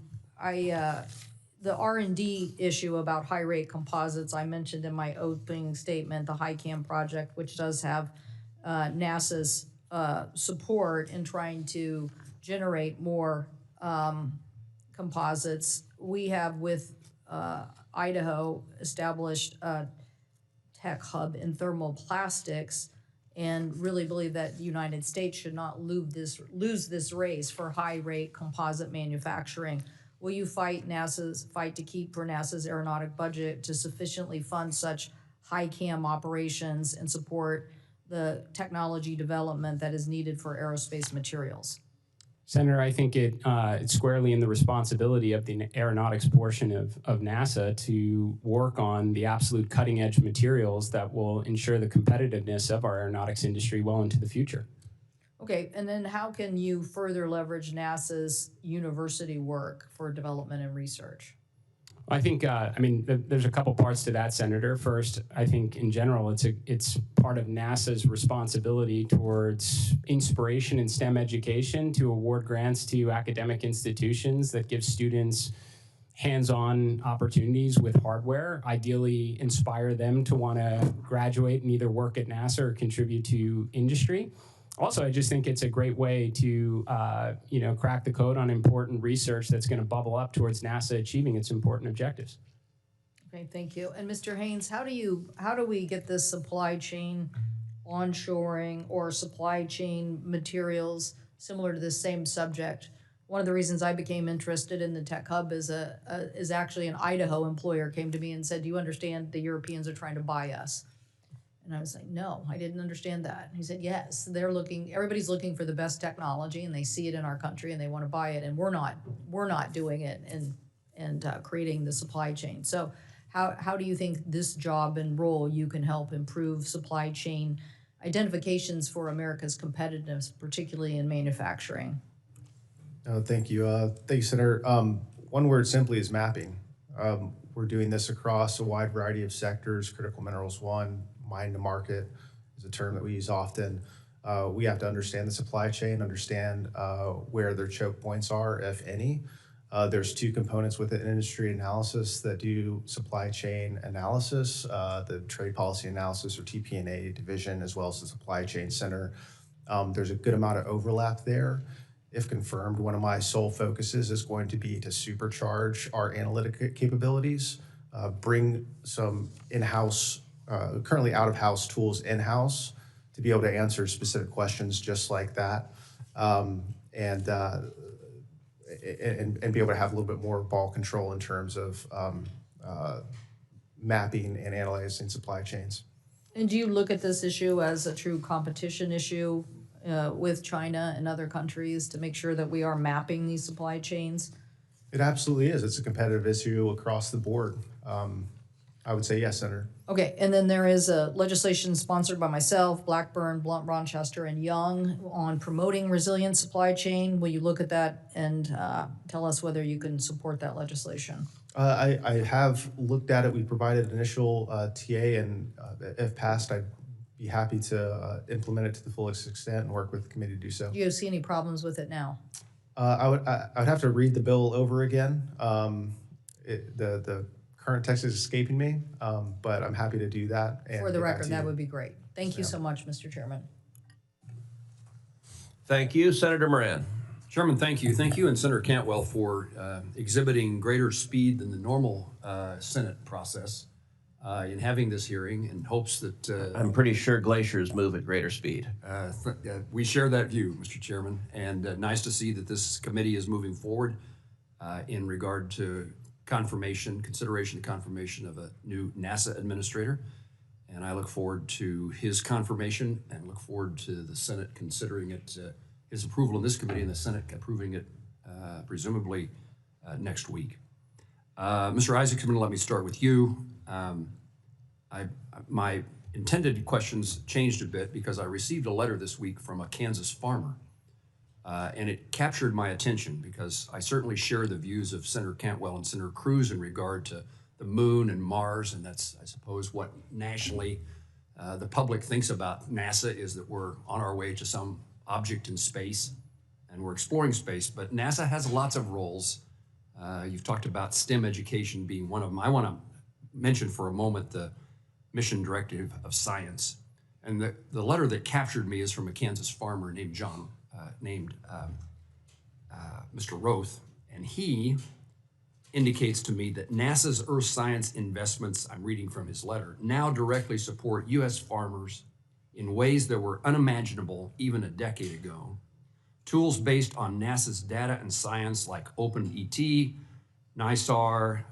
R&D issue about high-rate composites, I mentioned in my opening statement, the HiCam project, which does have NASA's support in trying to generate more composites. We have, with Idaho, established a tech hub in thermoplastics, and really believe that the United States should not lose this race for high-rate composite manufacturing. Will you fight to keep for NASA's aeronautic budget to sufficiently fund such HiCam operations and support the technology development that is needed for aerospace materials? Senator, I think it's squarely in the responsibility of the aeronautics portion of NASA to work on the absolute cutting-edge materials that will ensure the competitiveness of our aeronautics industry well into the future. Okay, and then how can you further leverage NASA's university work for development and research? I think, there's a couple parts to that, Senator. First, I think in general, it's part of NASA's responsibility towards inspiration in STEM education to award grants to academic institutions that give students hands-on opportunities with hardware, ideally inspire them to want to graduate and either work at NASA or contribute to industry. Also, I just think it's a great way to, crack the code on important research that's going to bubble up towards NASA achieving its important objectives. Okay, thank you. And Mr. Haynes, how do we get this supply chain onshoring or supply chain materials similar to this same subject? One of the reasons I became interested in the tech hub is actually an Idaho employer came to me and said, "Do you understand the Europeans are trying to buy us?" And I was like, "No, I didn't understand that." And he said, "Yes, everybody's looking for the best technology, and they see it in our country, and they want to buy it, and we're not doing it and creating the supply chain." So how do you think this job and role you can help improve supply chain identifications for America's competitiveness, particularly in manufacturing? Thank you, Senator. One word simply is mapping. We're doing this across a wide variety of sectors. Critical minerals, one. Mine to market is a term that we use often. We have to understand the supply chain, understand where their choke points are, if any. There's two components with it: industry analysis that do supply chain analysis, the Trade Policy Analysis or TP&A division, as well as the Supply Chain Center. There's a good amount of overlap there. If confirmed, one of my sole focuses is going to be to supercharge our analytic capabilities, bring some in-house, currently out-of-house tools in-house to be able to answer specific questions just like that, and be able to have a little bit more ball control in terms of mapping and analyzing supply chains. And do you look at this issue as a true competition issue with China and other countries to make sure that we are mapping these supply chains? It absolutely is. It's a competitive issue across the board. I would say yes, Senator. Okay, and then there is a legislation sponsored by myself, Blackburn, Blunt, Rochester, and Young on promoting resilient supply chain. Will you look at that and tell us whether you can support that legislation? I have looked at it. We provided initial TA, and if passed, I'd be happy to implement it to the fullest extent and work with the committee to do so. Do you see any problems with it now? I would have to read the bill over again. The current text is escaping me, but I'm happy to do that. And For the get back record, to that you. would be great. Thank you so much, Mr. Chairman. Thank you, Senator Moran. Chairman, thank you. Thank you and Senator Cantwell for exhibiting greater speed than the normal Senate process in having this hearing in hopes that I'm pretty sure glaciers move at greater speed. we share that view, Mr. Chairman, and nice to see that this committee is moving forward in regard to consideration of confirmation of a new NASA administrator. And I look forward to his confirmation and look forward to the Senate considering it, his approval in this committee and the Senate approving it presumably next week. Mr. Isaacman, let me start with you. My intended questions changed a bit because I received a letter this week from a Kansas farmer. And it captured my attention because I certainly share the views of Senator Cantwell and Senator Cruz in regard to the moon and Mars, and that's, I suppose, what nationally the public thinks about NASA is that we're on our way to some object in space and we're exploring space, but NASA has lots of roles. You've talked about STEM education being one of them. I want to mention for a moment the Mission Directive of Science. And the letter that captured me is from a Kansas farmer named Mr. Roth, and he indicates to me that NASA's earth science investments, I'm reading from his letter, now directly support U.S. farmers in ways that were unimaginable even a decade ago. Tools based on NASA's data and science like OpenET, NISAR,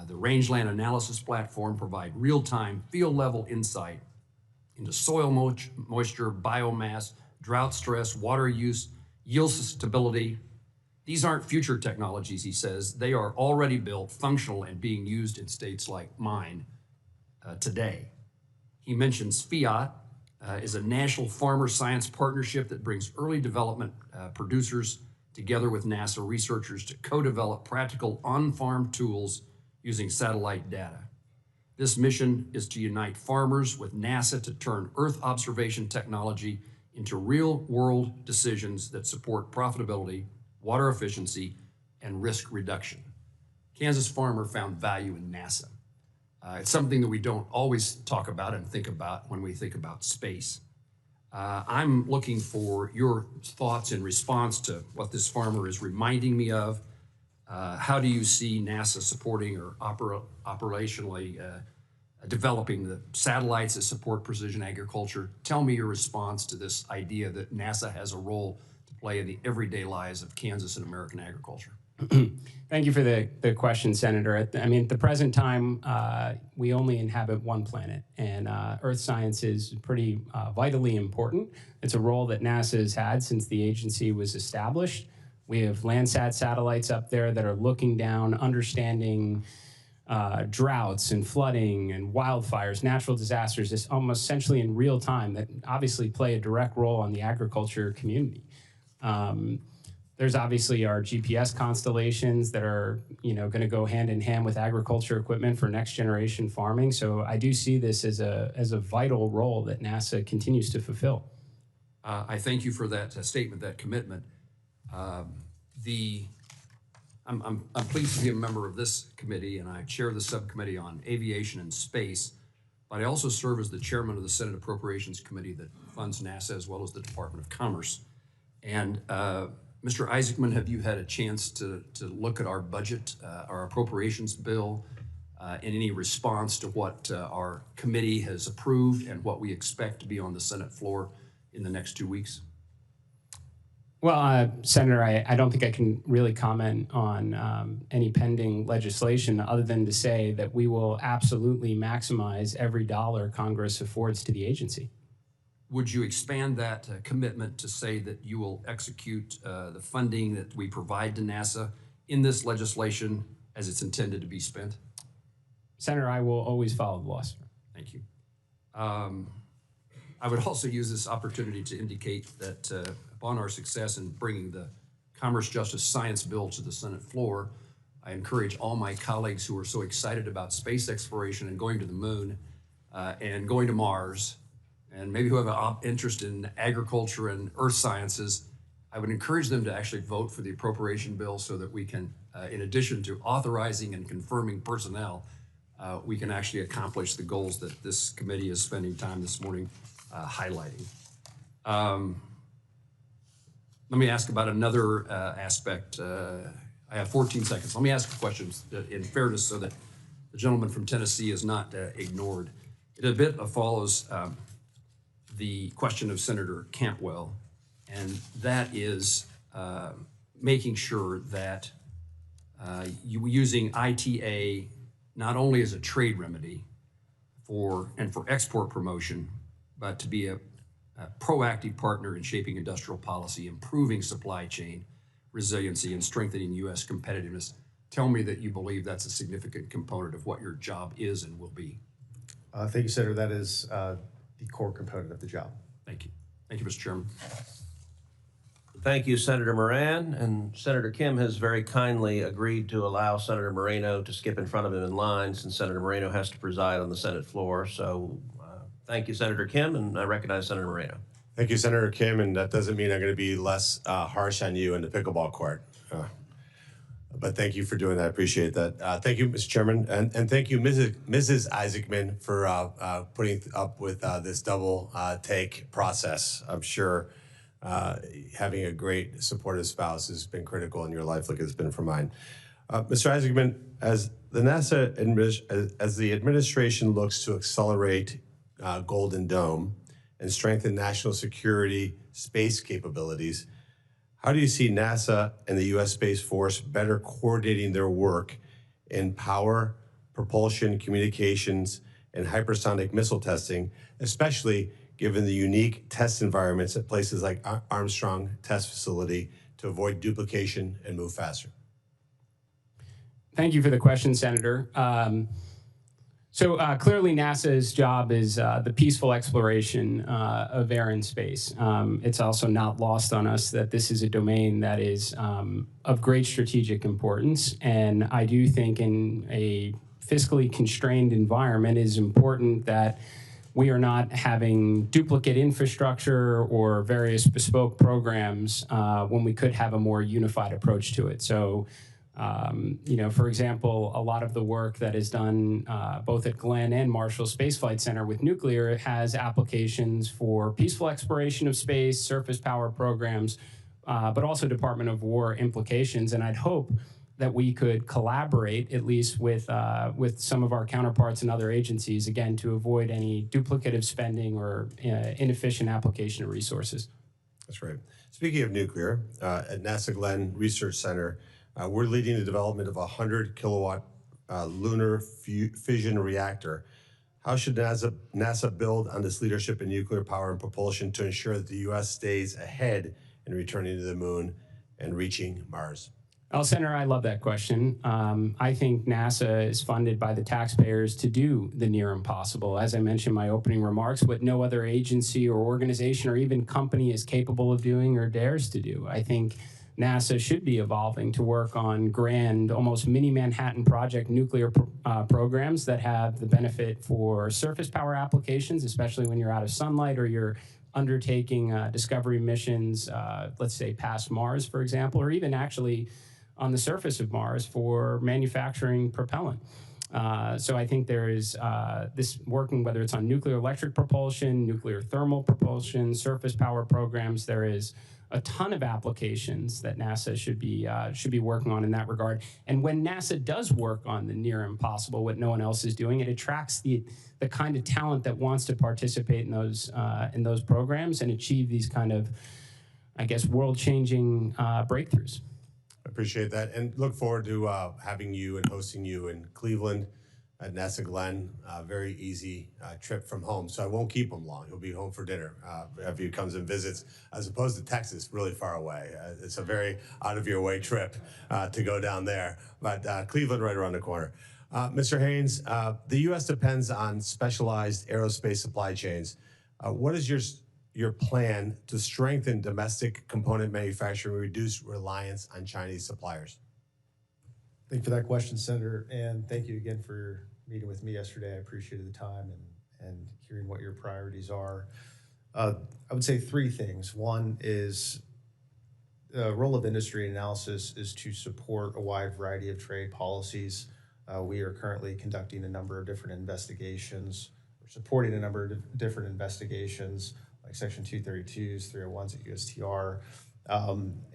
the Rangeland Analysis Platform provide real-time, field-level insight into soil moisture, biomass, drought stress, water use, yield stability. These aren't future technologies, he says. They are already built, functional, and being used in states like mine today. He mentions FIAT is a national farmer science partnership that brings early development producers together with NASA researchers to co-develop practical on-farm tools using satellite data. This mission is to unite farmers with NASA to turn Earth observation technology into real-world decisions that support profitability, water efficiency, and risk reduction. Kansas farmer found value in NASA. It's something that we don't always talk about and think about when we think about space. I'm looking for your thoughts in response to what this farmer is reminding me of. How do you see NASA supporting or operationally developing the satellites that support precision agriculture? Tell me your response to this idea that NASA has a role to play in the everyday lives of Kansas and American agriculture. Thank you for the question, Senator. I mean, at the present time, we only inhabit one planet, and Earth science is pretty vitally important. It's a role that NASA has had since the agency was established. We have Landsat satellites up there that are looking down, understanding droughts and flooding and wildfires, natural disasters, just almost essentially in real time that obviously play a direct role on the agriculture community. There's obviously our GPS constellations that are, going to go hand in hand with agriculture equipment for next generation farming. So I do see this as a vital role that NASA continues to fulfill. I thank you for that statement, that commitment. I'm pleased to be a member of this committee, and I chair the subcommittee on aviation and space, but I also serve as the chairman of the Senate Appropriations Committee that funds NASA as well as the Department of Commerce. And Mr. Isaacman, have you had a chance to look at our budget, our appropriations bill, in any response to what our committee has approved and what we expect to be on the Senate floor in the next 2 weeks? Well, Senator, I don't think I can really comment on any pending legislation other than to say that we will absolutely maximize every dollar Congress affords to the agency. Would you expand that commitment to say that you will execute the funding that we provide to NASA in this legislation as it's intended to be spent? Senator, I will always follow the laws. Thank you. I would also use this opportunity to indicate that upon our success in bringing the Commerce, Justice, Science bill to the Senate floor, I encourage all my colleagues who are so excited about space exploration and going to the moon and going to Mars, and maybe who have an interest in agriculture and earth sciences, I would encourage them to actually vote for the appropriation bill so that we can, in addition to authorizing and confirming personnel, we can actually accomplish the goals that this committee is spending time this morning highlighting. Let me ask about another aspect. I have 14 seconds. Let me ask questions in fairness so that the gentleman from Tennessee is not ignored. It a bit follows the question of Senator Cantwell, and that is making sure that you using ITA not only as a trade remedy for export promotion, but to be a proactive partner in shaping industrial policy, improving supply chain resiliency, and strengthening U.S. competitiveness. Tell me that you believe that's a significant component of what your job is and will be. Thank you, Senator. That is the core component of the job. Thank you. Thank you, Mr. Chairman. Thank you, Senator Moran. And Senator Kim has very kindly agreed to allow Senator Moreno to skip in front of him in line, since Senator Moreno has to preside on the Senate floor. So thank you, Senator Kim, and I recognize Senator Moreno. Thank you, Senator Kim, and that doesn't mean I'm going to be less harsh on you in the pickleball court. But thank you for doing that. I appreciate that. Thank you, Mr. Chairman, and thank you, Mrs. Isaacman, for putting up with this double take process. I'm sure having a great supportive spouse has been critical in your life, like it's been for mine. Mr. Isaacman, as the administration looks to accelerate Golden Dome and strengthen national security space capabilities, how do you see NASA and the U.S. Space Force better coordinating their work in power, propulsion, communications, and hypersonic missile testing, especially given the unique test environments at places like Armstrong Test Facility to avoid duplication and move faster? Thank you for the question, Senator. So clearly NASA's job is the peaceful exploration of air and space. It's also not lost on us that this is a domain that is of great strategic importance. And I do think in a fiscally constrained environment, it is important that we are not having duplicate infrastructure or various bespoke programs when we could have a more unified approach to it. So for example, a lot of the work that is done both at Glenn and Marshall Space Flight Center with nuclear has applications for peaceful exploration of space, surface power programs, but also Department of War implications. And I'd hope that we could collaborate at least with some of our counterparts in other agencies, again, to avoid any duplicative spending or inefficient application of resources. That's right. Speaking of nuclear, at NASA Glenn Research Center, we're leading the development of a 100-kilowatt lunar fission reactor. How should NASA build on this leadership in nuclear power and propulsion to ensure that the U.S. stays ahead in returning to the moon and reaching Mars? Well, Senator, I love that question. I think NASA is funded by the taxpayers to do the near impossible. As I mentioned in my opening remarks, what no other agency or organization or even company is capable of doing or dares to do. I think NASA should be evolving to work on grand, almost mini Manhattan Project nuclear programs that have the benefit for surface power applications, especially when you're out of sunlight or you're undertaking discovery missions, let's say past Mars, for example, or even actually on the surface of Mars for manufacturing propellant. So I think there is this working, whether it's on nuclear electric propulsion, nuclear thermal propulsion, surface power programs, there is a ton of applications that NASA should be working on in that regard. And when NASA does work on the near impossible, what no one else is doing, it attracts the kind of talent that wants to participate in those programs and achieve these kind of, I guess, world-changing breakthroughs. I appreciate that, and look forward to having you and hosting you in Cleveland at NASA Glenn. Very easy trip from home, so I won't keep him long. He'll be home for dinner if he comes and visits, as opposed to Texas, really far away. It's a very out-of-your-way trip to go down there, but Cleveland right around the corner. Mr. Haynes, the U.S. depends on specialized aerospace supply chains. What is your plan to strengthen domestic component manufacturing and reduce reliance on Chinese suppliers? Thank you for that question, Senator, and thank you again for meeting with me yesterday. I appreciated the time and hearing what your priorities are. I would say three things. One is the role of industry analysis is to support a wide variety of trade policies We are currently conducting a number of different investigations, or supporting a number of different investigations, like Section 232s, 301s at USTR.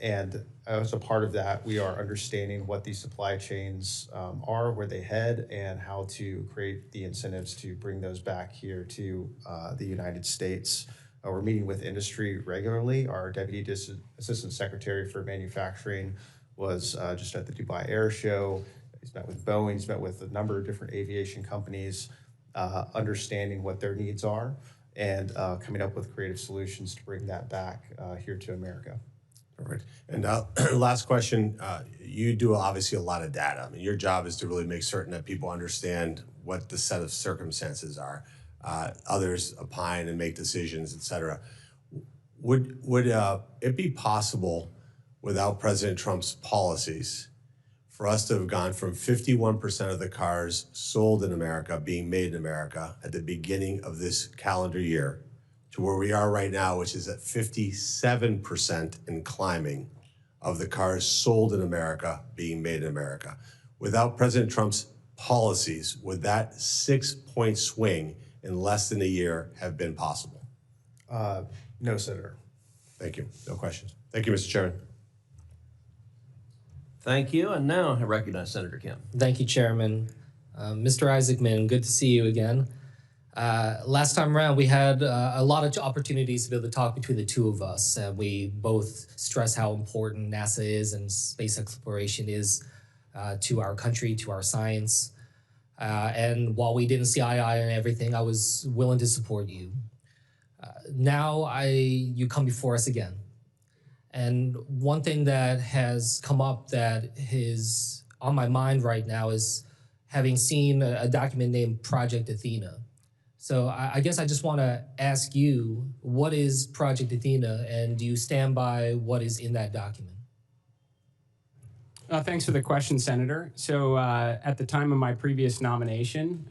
And as a part of that, we are understanding what these supply chains are, where they head, and how to create the incentives to bring those back here to the United States. We're meeting with industry regularly. Our Deputy Assistant Secretary for Manufacturing was just at the Dubai Air Show. He's met with Boeing, he's met with a number of different aviation companies, understanding what their needs are, and coming up with creative solutions to bring that back here to America. All right. And last question, you do obviously a lot of data. I mean, your job is to really make certain that people understand what the set of circumstances are. Others opine and make decisions, et cetera. Would it be possible without President Trump's policies for us to have gone from 51% of the cars sold in America being made in America at the beginning of this calendar year to where we are right now, which is at 57% and climbing of the cars sold in America being made in America? Without President Trump's policies, would that 6-point swing in less than a year have been possible? No, Senator. Thank you. No questions. Thank you, Mr. Chairman. Thank you. And now I recognize Senator Kim. Thank you, Chairman. Mr. Isaacman, good to see you again. Last time around, we had a lot of opportunities to be able to talk between the two of us. We both stress how important NASA is and space exploration is to our country, to our science. And while we didn't see eye to eye on everything, I was willing to support you. Now you come before us again. And one thing that has come up that is on my mind right now is having seen a document named Project Athena. So I guess I just want to ask you, what is Project Athena, and do you stand by what is in that document? Thanks for the question, Senator. So at the time of my previous nomination,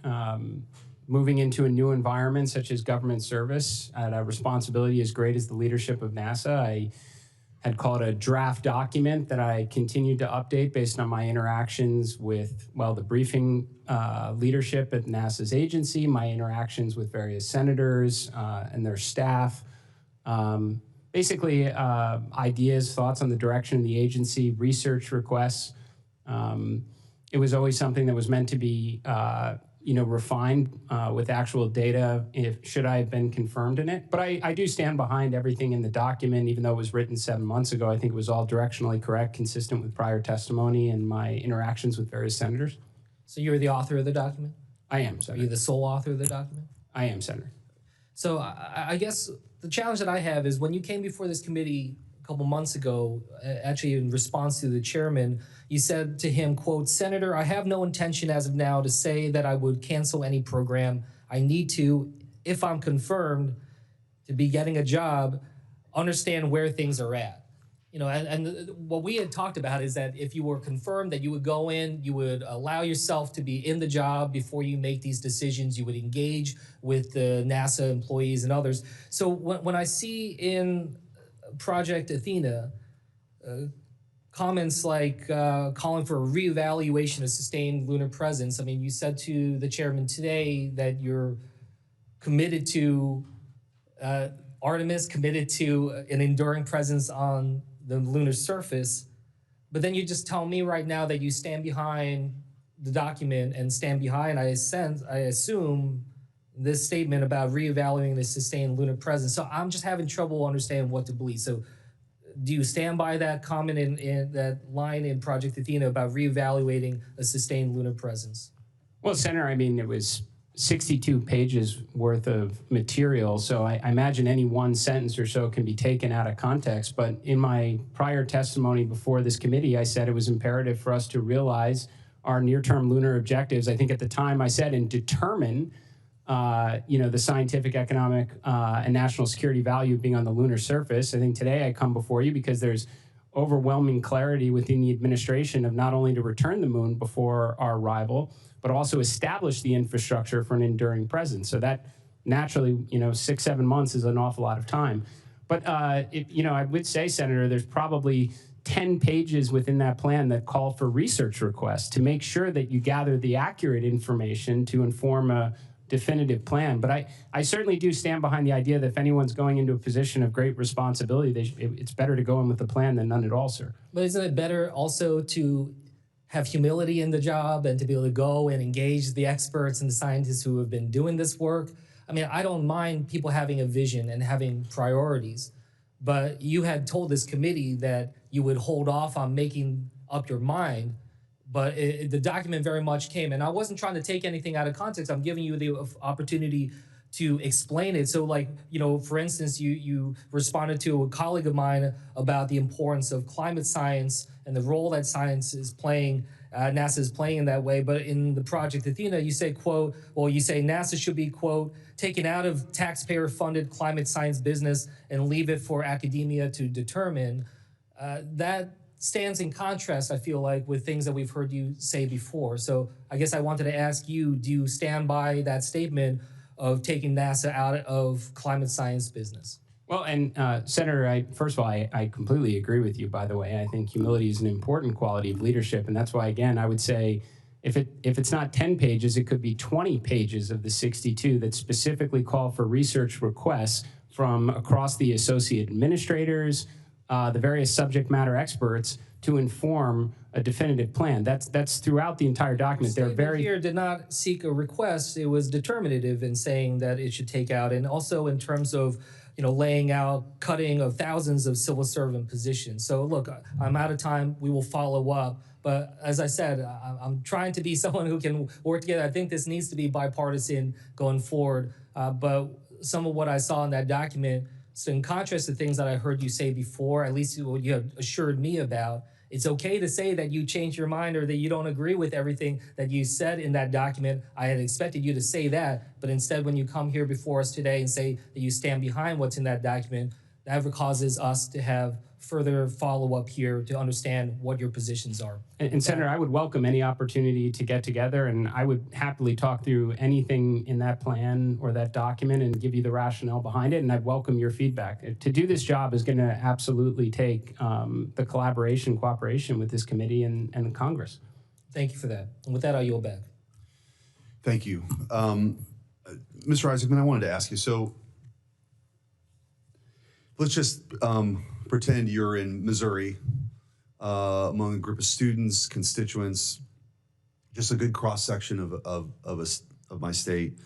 moving into a new environment such as government service at a responsibility as great as the leadership of NASA, I had called a draft document that I continued to update based on my interactions with, well, the briefing leadership at NASA's agency, my interactions with various senators and their staff. Basically, ideas, thoughts on the direction of the agency, research requests. It was always something that was meant to be, refined with actual data should I have been confirmed in it. But I do stand behind everything in the document, even though it was written 7 months ago. I think it was all directionally correct, consistent with prior testimony and my interactions with various senators. So you're the author of the document? I am, Are Senator. you the sole author of the document? I am, Senator. So I guess the challenge that I have is when you came before this committee a couple months ago, actually in response to the chairman, you said to him, quote, "Senator, I have no intention as of now to say that I would cancel any program. I need to, if I'm confirmed to be getting a job, understand where things are at." You know, and what we had talked about is that if you were confirmed that you would go in, you would allow yourself to be in the job before you make these decisions. You would engage with the NASA employees and others. So when I see in Project Athena comments like calling for a reevaluation of sustained lunar presence, I mean, you said to the chairman today that you're committed to Artemis, committed to an enduring presence on the lunar surface, but then you just tell me right now that you stand behind the document and stand behind, I assume, this statement about reevaluating the sustained lunar presence. So I'm just having trouble understanding what to believe. So do you stand by that comment in that line in Project Athena about reevaluating a sustained lunar presence? Well, Senator, I mean, it was 62 pages worth of material, so I imagine any one sentence or so can be taken out of context. But in my prior testimony before this committee, I said it was imperative for us to realize our near-term lunar objectives. I think at the time I said, and determine the scientific, economic, and national security value of being on the lunar surface. I think today I come before you because there's overwhelming clarity within the administration of not only to return the moon before our arrival, but also establish the infrastructure for an enduring presence. So that naturally, 6-7 months is an awful lot of time. But I would say, Senator, there's probably 10 pages within that plan that call for research requests to make sure that you gather the accurate information to inform a definitive plan. But I certainly do stand behind the idea that if anyone's going into a position of great responsibility, it's better to go in with a plan than none at all, sir. But isn't it better also to have humility in the job and to be able to go and engage the experts and the scientists who have been doing this work? I mean, I don't mind people having a vision and having priorities, but you had told this committee that you would hold off on making up your mind, but the document very much came, and I wasn't trying to take anything out of context. I'm giving you the opportunity to explain it. So like, you know, for instance, you responded to a colleague of mine about the importance of climate science and the role that science is playing, NASA is playing in that way. But in the Project Athena, you say, quote, well, you say NASA should be, quote, taken out of taxpayer-funded climate science business and leave it for academia to determine. That stands in contrast, I feel like, with things that we've heard you say before. So I guess I wanted to ask you, do you stand by that statement of taking NASA out of climate science business? Well, and Senator, first of all, I completely agree with you, by the way. I think humility is an important quality of leadership. And that's why, again, I would say if it's not 10 pages, it could be 20 pages of the 62 that specifically call for research requests from across the associate administrators, the various subject matter experts to inform a definitive plan. That's throughout the entire document. They're very here did not seek a request. It was determinative in saying that it should take out, and also in terms of, you know, laying out cutting of thousands of civil servant positions. So look, I'm out of time. We will follow up. But as I said, I'm trying to be someone who can work together. I think this needs to be bipartisan going forward. But some of what I saw in that document, so in contrast to things that I heard you say before, at least what you have assured me about, it's okay to say that you changed your mind or that you don't agree with everything that you said in that document. I had expected you to say that, but instead when you come here before us today and say that you stand behind what's in that document, that causes us to have further follow-up here to understand what your positions are. And Senator, I would welcome any opportunity to get together, and I would happily talk through anything in that plan or that document and give you the rationale behind it, and I'd welcome your feedback. To do this job is going to absolutely take the cooperation with this committee and Congress. Thank you for that. And with that, I'll yield back. Thank you. Mr. Isaacman, I wanted to ask you, so let's just pretend you're in Missouri among a group of students, constituents, just a good cross-section of my state.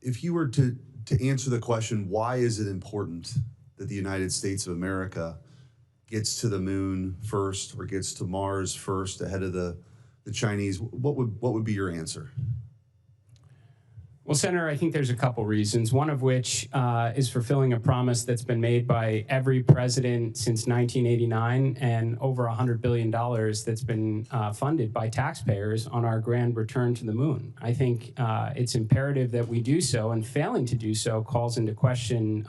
If you were to answer the question, why is it important that the United States of America gets to the moon first or gets to Mars first ahead of the Chinese, what would be your answer? Well, Senator, I think there's a couple reasons, one of which is fulfilling a promise that's been made by every president since 1989 and over $100 billion that's been funded by taxpayers on our grand return to the moon. I think it's imperative that we do so, and failing to do so calls into question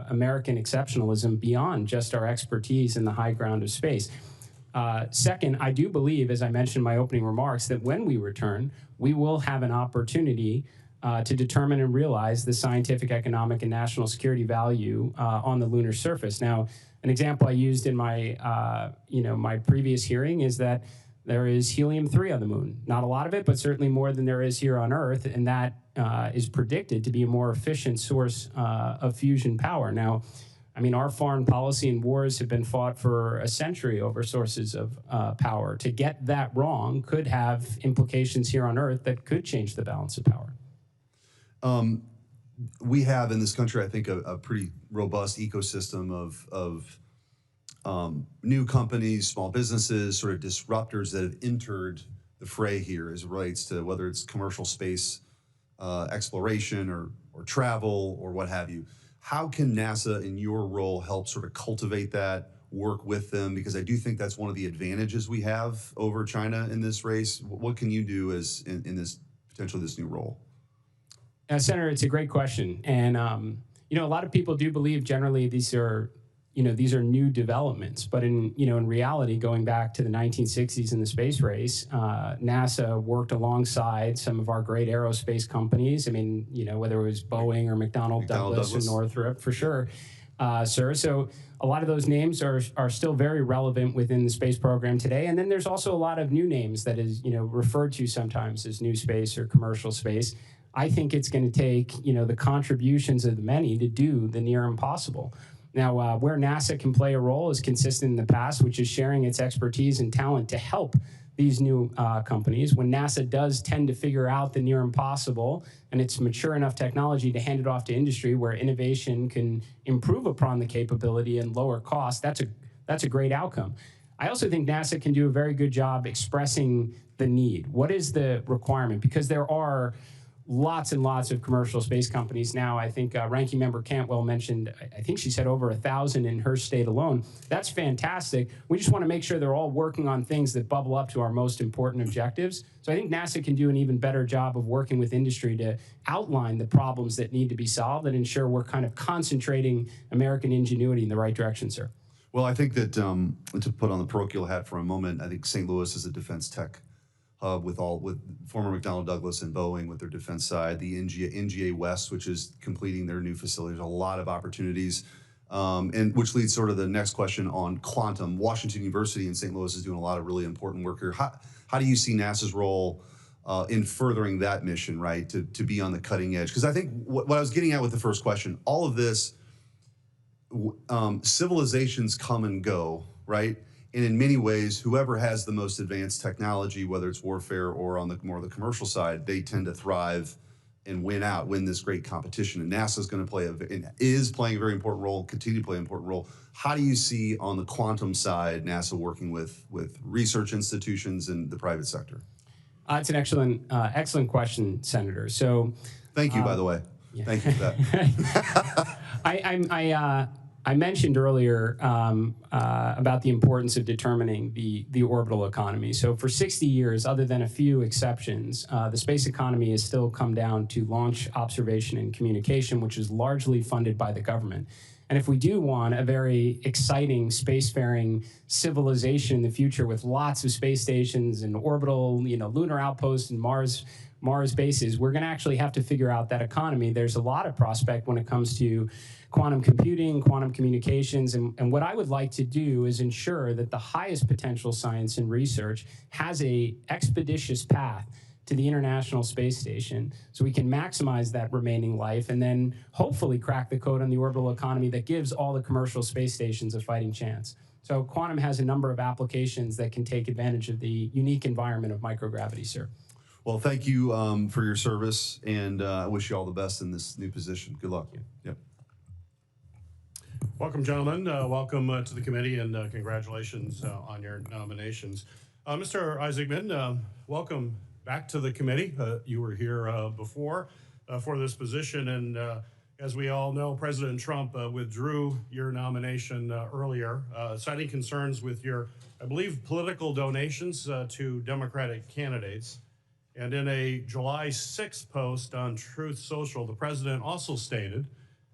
American exceptionalism beyond just our expertise in the high ground of space. Second, I do believe, as I mentioned in my opening remarks, that when we return, we will have an opportunity to determine and realize the scientific, economic, and national security value on the lunar surface. Now, an example I used in my, my previous hearing is that there is helium-3 on the moon. Not a lot of it, but certainly more than there is here on Earth, and that is predicted to be a more efficient source of fusion power. Now, I mean, our foreign policy and wars have been fought for a century over sources of power. To get that wrong could have implications here on Earth that could change the balance of power. We have in this country, I think, a pretty robust ecosystem of new companies, small businesses, sort of disruptors that have entered the fray here as it relates to whether it's commercial space exploration or travel or what have you. How can NASA, in your role, help sort of cultivate that, work with them? Because I do think that's one of the advantages we have over China in this race. What can you do as in this potentially this new role? Senator, it's a great question, and a lot of people do believe generally these are new developments, but in reality, going back to the 1960s in the space race, NASA worked alongside some of our great aerospace companies. I mean, whether it was Boeing or McDonnell Douglas or Northrop, for sure, sir. So a lot of those names are still very relevant within the space program today. And then there's also a lot of new names that is, referred to sometimes as new space or commercial space. I think it's going to take, the contributions of the many to do the near impossible. Now, where NASA can play a role is consistent in the past, which is sharing its expertise and talent to help these new companies. When NASA does tend to figure out the near impossible and it's mature enough technology to hand it off to industry where innovation can improve upon the capability and lower cost, that's a great outcome. I also think NASA can do a very good job expressing the need. What is the requirement? Because there are lots and lots of commercial space companies now. I think Ranking Member Cantwell mentioned, I think she said over 1,000 in her state alone. That's fantastic. We just want to make sure they're all working on things that bubble up to our most important objectives. So I think NASA can do an even better job of working with industry to outline the problems that need to be solved and ensure we're kind of concentrating American ingenuity in the right direction, sir. Well, I think that to put on the parochial hat for a moment, I think St. Louis is a defense tech hub with former McDonnell Douglas and Boeing with their defense side, the NGA West, which is completing their new facilities, a lot of opportunities, and which leads sort of the next question on quantum. Washington University in St. Louis is doing a lot of really important work here. How do you see NASA's role in furthering that mission, right, to be on the cutting edge? Because I think what I was getting at with the first question, all of this, civilizations come and go, right? And in many ways, whoever has the most advanced technology, whether it's warfare or on the more the commercial side, they tend to thrive and win this great competition. And NASA is going to is playing a very important role, continue to play an important role. How do you see on the quantum side NASA working with research institutions and the private sector? It's an excellent question, Senator. So, thank you, by the way. Yeah. Thank you for that. I mentioned earlier about the importance of determining the orbital economy. So for 60 years, other than a few exceptions, the space economy has still come down to launch, observation, and communication, which is largely funded by the government. And if we do want a very exciting spacefaring civilization in the future with lots of space stations and orbital, lunar outposts and Mars bases, we're going to actually have to figure out that economy. There's a lot of prospect when it comes to quantum computing, quantum communications, and what I would like to do is ensure that the highest potential science and research has a expeditious path to the International Space Station so we can maximize that remaining life and then hopefully crack the code on the orbital economy that gives all the commercial space stations a fighting chance. So quantum has a number of applications that can take advantage of the unique environment of microgravity, sir. Well, thank you for your service, and I wish you all the best in this new position. Good luck. Yep. Welcome, gentlemen. Welcome to the committee, and congratulations on your nominations. Mr. Isaacman, welcome back to the committee. You were here before for this position, and as we all know, President Trump withdrew your nomination earlier, citing concerns with your, I believe, political donations to Democratic candidates. And in a July 6th post on Truth Social, the president also stated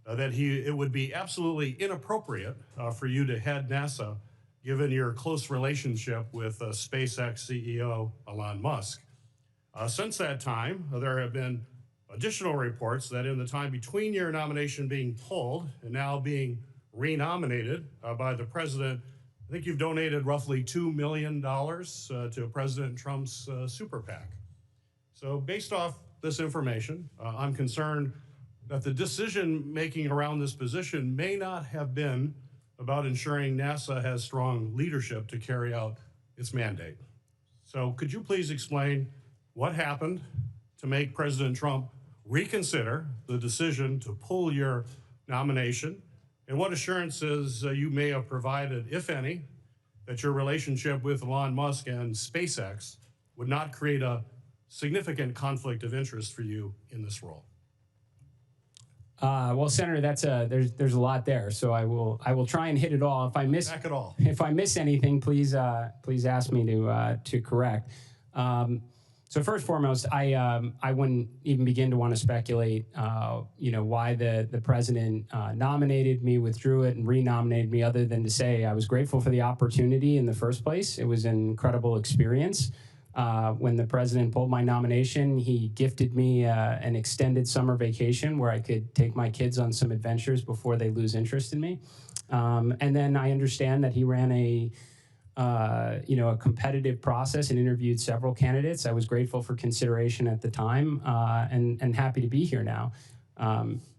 that it would be absolutely inappropriate for you to head NASA, given your close relationship with SpaceX CEO Elon Musk. Since that time, there have been additional reports that in the time between your nomination being pulled and now being renominated by the president, I think you've donated roughly $2 million to President Trump's super PAC. So based off this information, I'm concerned that the decision-making around this position may not have been about ensuring NASA has strong leadership to carry out its mandate. So could you please explain what happened to make President Trump reconsider the decision to pull your nomination, and what assurances you may have provided, if any, that your relationship with Elon Musk and SpaceX would not create a significant conflict of interest for you in this role? Well, Senator, there's a lot there, so I will try and hit it all. If I miss anything, please ask me to correct. So first and foremost, I wouldn't even begin to want to speculate, why the president nominated me, withdrew it, and renominated me, other than to say I was grateful for the opportunity in the first place. It was an incredible experience. When the president pulled my nomination, he gifted me an extended summer vacation where I could take my kids on some adventures before they lose interest in me. And then I understand that he ran a competitive process and interviewed several candidates. I was grateful for consideration at the time, and happy to be here now.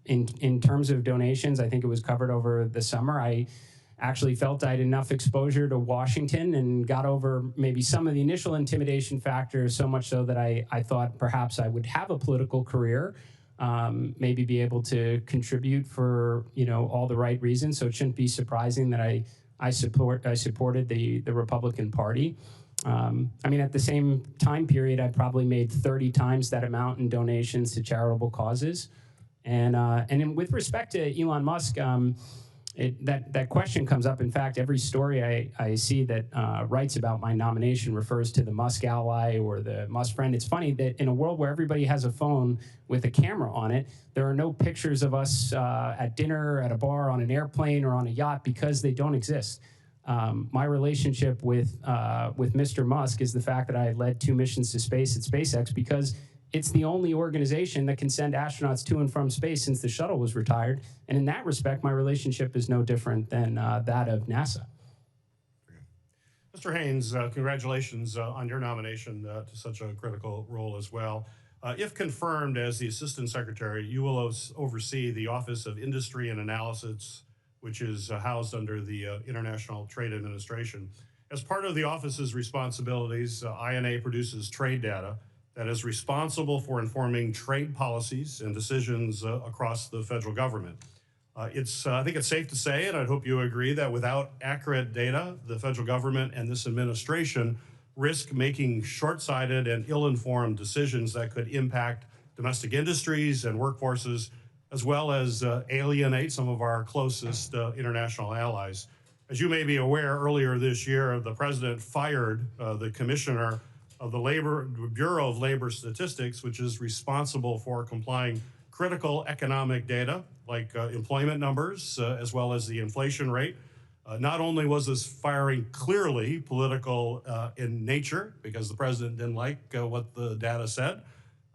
In terms of donations, I think it was covered over the summer. I actually felt I had enough exposure to Washington and got over maybe some of the initial intimidation factors, so much so that I thought perhaps I would have a political career, maybe be able to contribute for all the right reasons. So it shouldn't be surprising that I supported the Republican Party. I mean, at the same time period, I probably made 30 times that amount in donations to charitable causes. And with respect to Elon Musk, that question comes up. In fact, every story I see that writes about my nomination refers to the Musk ally or the Musk friend. It's funny that in a world where everybody has a phone with a camera on it, there are no pictures of us at dinner, at a bar, on an airplane, or on a yacht because they don't exist. My relationship with Mr. Musk is the fact that I led 2 missions to space at SpaceX because it's the only organization that can send astronauts to and from space since the shuttle was retired. And in that respect, my relationship is no different than that of NASA. Mr. Haynes, congratulations on your nomination to such a critical role as well. If confirmed as the Assistant Secretary, you will oversee the Office of Industry and Analysis, which is housed under the International Trade Administration. As part of the office's responsibilities, INA produces trade data that is responsible for informing trade policies and decisions across the federal government. I think it's safe to say, and I hope you agree, that without accurate data, the federal government and this administration risk making short-sighted and ill-informed decisions that could impact domestic industries and workforces, as well as alienate some of our closest international allies. As you may be aware, earlier this year, the president fired the commissioner of the Bureau of Labor Statistics, which is responsible for complying critical economic data like employment numbers, as well as the inflation rate. Not only was this firing clearly political in nature, because the president didn't like what the data said,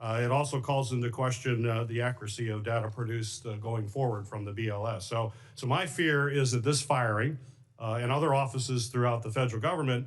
it also calls into question the accuracy of data produced going forward from the BLS. So my fear is that this firing and other offices throughout the federal government,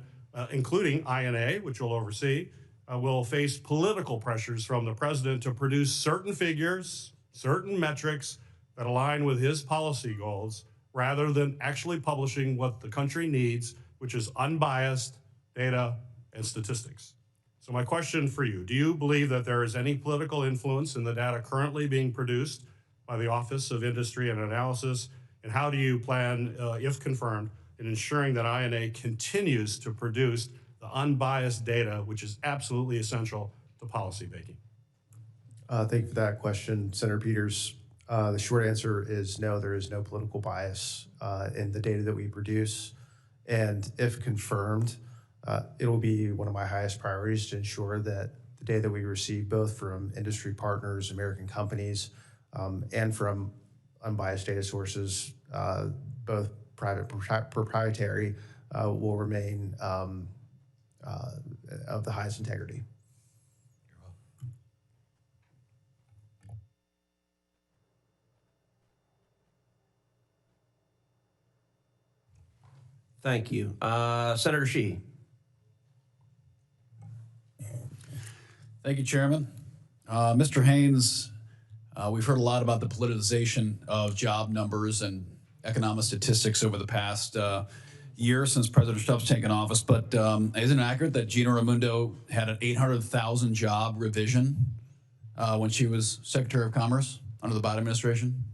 including INA, which you'll oversee, will face political pressures from the president to produce certain figures, certain metrics that align with his policy goals, rather than actually publishing what the country needs, which is unbiased data and statistics. So my question for you, do you believe that there is any political influence in the data currently being produced by the Office of Industry and Analysis? And how do you plan, if confirmed, in ensuring that INA continues to produce the unbiased data, which is absolutely essential to policy making? Thank you for that question, Senator Peters. The short answer is no, there is no political bias in the data that we produce. And if confirmed, it will be one of my highest priorities to ensure that the data that we receive, both from industry partners, American companies, and from unbiased data sources, both private proprietary, will remain of the highest integrity. Thank you. Senator Sheehy. Thank you, Chairman. Mr. Haynes, we've heard a lot about the politicization of job numbers and economic statistics over the past year since President Trump's taken office, but isn't it accurate that Gina Raimondo had an 800,000 job revision when she was Secretary of Commerce under the Biden administration?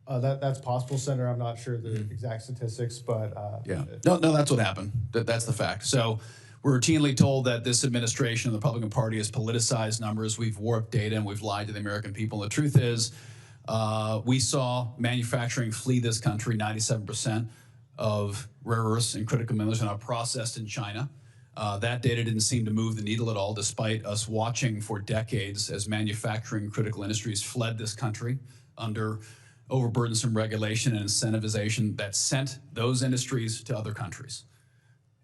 That's possible, Senator. I'm not sure the exact statistics, but yeah, no, that's what happened. That's the fact. So we're routinely told that this administration, the Republican Party, has politicized numbers. We've warped data and we've lied to the American people. And the truth is, we saw manufacturing flee this country. 97% of rare earths and critical minerals are now processed in China. That data didn't seem to move the needle at all, despite us watching for decades as manufacturing critical industries fled this country under overburdensome regulation and incentivization that sent those industries to other countries.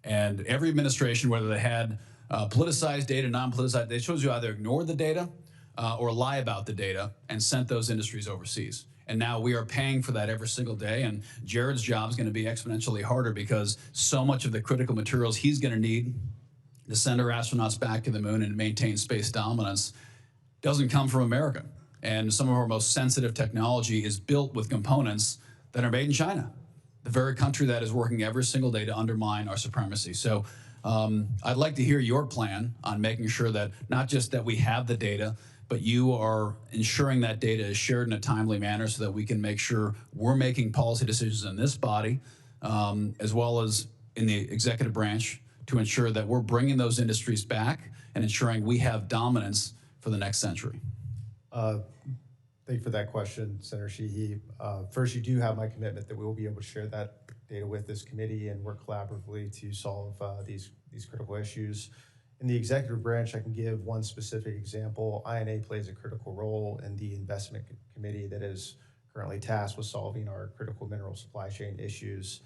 And every administration, whether they had politicized data, non-politicized, they chose you either ignore the data or lie about the data and sent those industries overseas. And now we are paying for that every single day. And Jared's job is going to be exponentially harder because so much of the critical materials he's going to need to send our astronauts back to the moon and maintain space dominance doesn't come from America. And some of our most sensitive technology is built with components that are made in China, the very country that is working every single day to undermine our supremacy. So I'd like to hear your plan on making sure that not just that we have the data, but you are ensuring that data is shared in a timely manner so that we can make sure we're making policy decisions in this body, as well as in the executive branch, to ensure that we're bringing those industries back and ensuring we have dominance for the next century. Thank you for that question, Senator Sheehy. First, you do have my commitment that we will be able to share that data with this committee and work collaboratively to solve these critical issues. In the executive branch, I can give one specific example. INA plays a critical role in the investment committee that is currently tasked with solving our critical mineral supply chain issues.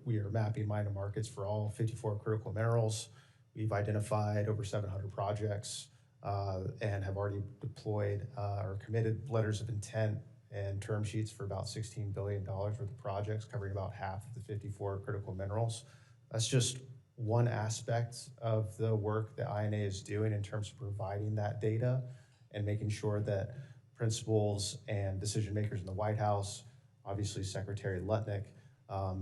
We are mapping mine markets for all 54 critical minerals. We've identified over 700 projects and have already deployed or committed letters of intent and term sheets for about $16 billion worth of projects, covering about half of the 54 critical minerals. That's just one aspect of the work that INA is doing in terms of providing that data and making sure that principals and decision makers in the White House, obviously Secretary Lutnick,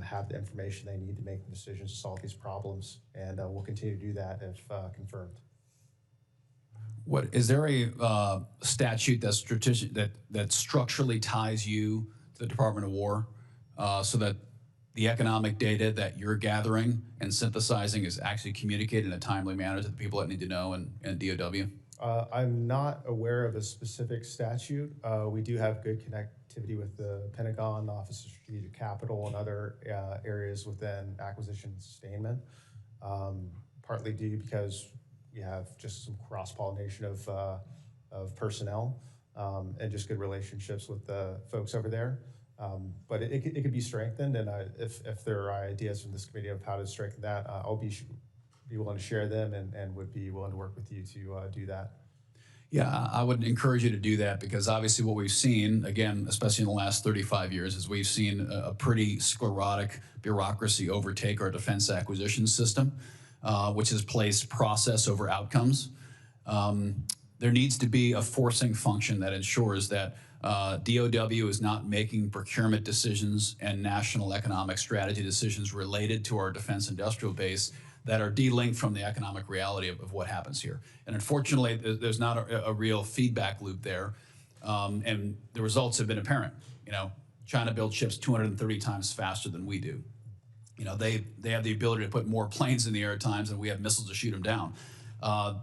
have the information they need to make decisions to solve these problems. And we'll continue to do that if confirmed. What is there a statute that's strategic that structurally ties you to the Department of War, so that the economic data that you're gathering and synthesizing is actually communicated in a timely manner to the people that need to know in DOW? I'm not aware of a specific statute. We do have good connectivity with the Pentagon, the Office of Strategic Capital, and other areas within acquisition and sustainment, partly due because we have just some cross-pollination of personnel and just good relationships with the folks over there. But it could be strengthened, and if there are ideas from this committee of how to strengthen that, I'll be willing to share them and would be willing to work with you to do that. Yeah, I would encourage you to do that because obviously what we've seen, again, especially in the last 35 years, is we've seen a pretty sclerotic bureaucracy overtake our defense acquisition system, which has placed process over outcomes. There needs to be a forcing function that ensures that DOW is not making procurement decisions and national economic strategy decisions related to our defense industrial base that are delinked from the economic reality of what happens here. And unfortunately, there's not a real feedback loop there. And the results have been apparent. You know, China builds ships 230 times faster than we do. You know, they have the ability to put more planes in the air at times than we have missiles to shoot them down.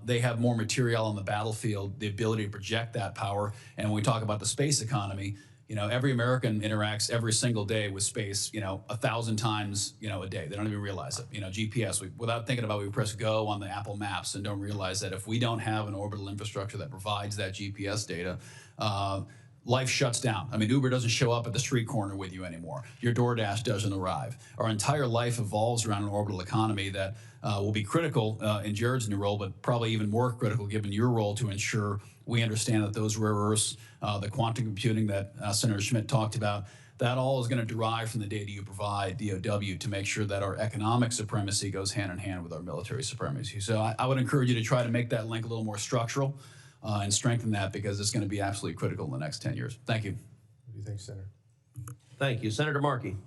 They have more material on the battlefield, the ability to project that power. And when we talk about the space economy, you know, every American interacts every single day with space, you know, 1,000 times, you know, a day. They don't even realize it. You know, GPS, without thinking about it, we press go on the Apple Maps and don't realize that if we don't have an orbital infrastructure that provides that GPS data, life shuts down. I mean, Uber doesn't show up at the street corner with you anymore. Your DoorDash doesn't arrive. Our entire life evolves around an orbital economy that will be critical in Jared's new role, but probably even more critical given your role to ensure we understand that those rare earths, the quantum computing that Senator Schmidt talked about, that all is going to derive from the data you provide, DOW, to make sure that our economic supremacy goes hand in hand with our military supremacy. So I would encourage you to try to make that link a little more structural and strengthen that because it's going to be absolutely critical in the next 10 years. Thank you. What do you think, Senator? Thank you. Senator Markey.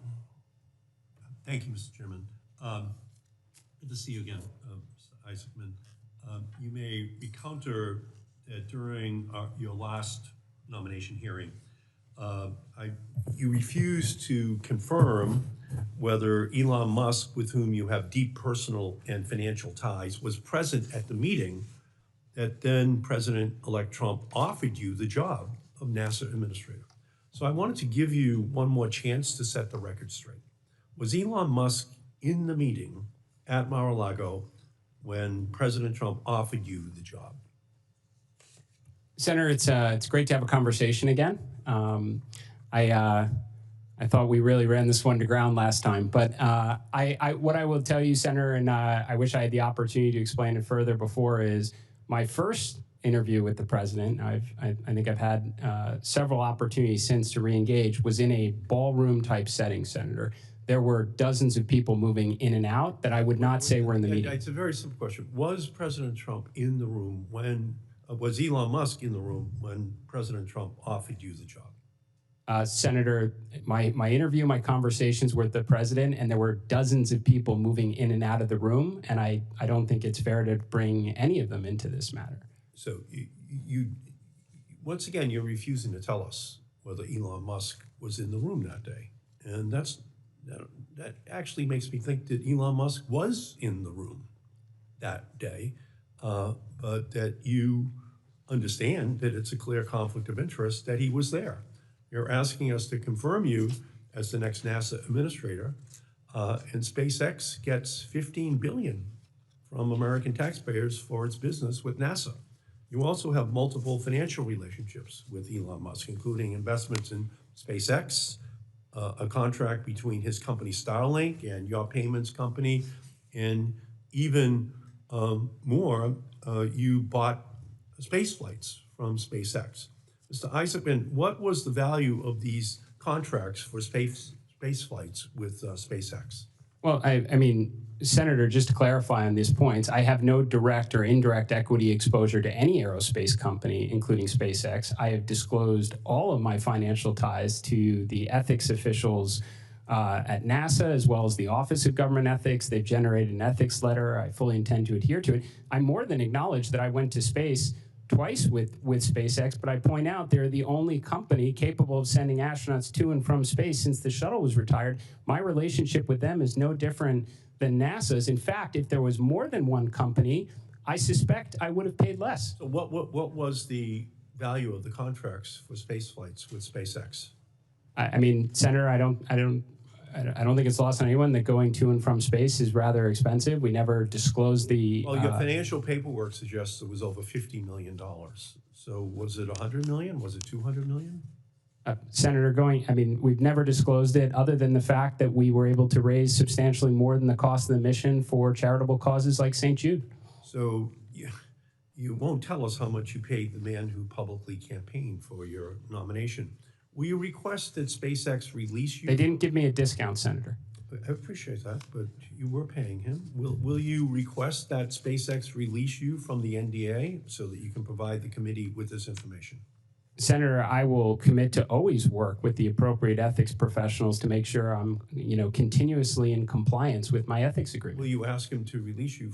Thank you, Mr. Chairman. Good to see you again, Mr. Isaacman. You may encounter that during your last nomination hearing, you refused to confirm whether Elon Musk, with whom you have deep personal and financial ties, was present at the meeting that then President-elect Trump offered you the job of NASA administrator. So I wanted to give you one more chance to set the record straight. Was Elon Musk in the meeting at Mar-a-Lago when President Trump offered you the job? Senator, it's great to have a conversation again. I thought we really ran this one to ground last time, but what I will tell you, Senator, and I wish I had the opportunity to explain it further before, is my first interview with the president. I think I've had several opportunities since to re-engage, was in a ballroom type setting, Senator. There were dozens of people moving in and out that I would not say were in the meeting. It's a very simple question. Was President Trump in the room when, was Elon Musk in the room when President Trump offered you the job? Senator, my interview, my conversations with the president, and there were dozens of people moving in and out of the room, and I don't think it's fair to bring any of them into this matter. So you once again, you're refusing to tell us whether Elon Musk was in the room that day. And that actually makes me think that Elon Musk was in the room that day, but that you understand that it's a clear conflict of interest that he was there. You're asking us to confirm you as the next NASA administrator, and SpaceX gets $15 billion from American taxpayers for its business with NASA. You also have multiple financial relationships with Elon Musk, including investments in SpaceX, a contract between his company Starlink and your payments company, and even more, you bought space flights from SpaceX. Mr. Isaacman, what was the value of these contracts for space flights with SpaceX? Well, I mean, Senator, just to clarify on these points, I have no direct or indirect equity exposure to any aerospace company, including SpaceX. I have disclosed all of my financial ties to the ethics officials at NASA, as well as the Office of Government Ethics. They've generated an ethics letter. I fully intend to adhere to it. I more than acknowledge that I went to space twice with SpaceX, but I point out they're the only company capable of sending astronauts to and from space since the shuttle was retired. My relationship with them is no different than NASA's. In fact, if there was more than one company, I suspect I would have paid less. So what was the value of the contracts for space flights with SpaceX? I mean, Senator, I don't think it's lost on anyone that going to and from space is rather expensive. We never disclosed the. Well, your financial paperwork suggests it was over $50 million. So was it $100 million? Was it $200 million? Senator, we've never disclosed it other than the fact that we were able to raise substantially more than the cost of the mission for charitable causes like St. Jude. So you won't tell us how much you paid the man who publicly campaigned for your nomination. Will you request that SpaceX release you? They didn't give me a discount, Senator. I appreciate that, but you were paying him. Will you request that SpaceX release you from the NDA so that you can provide the committee with this information? Senator, I will commit to always work with the appropriate ethics professionals to make sure I'm, continuously in compliance with my ethics agreement. Will you ask him to release you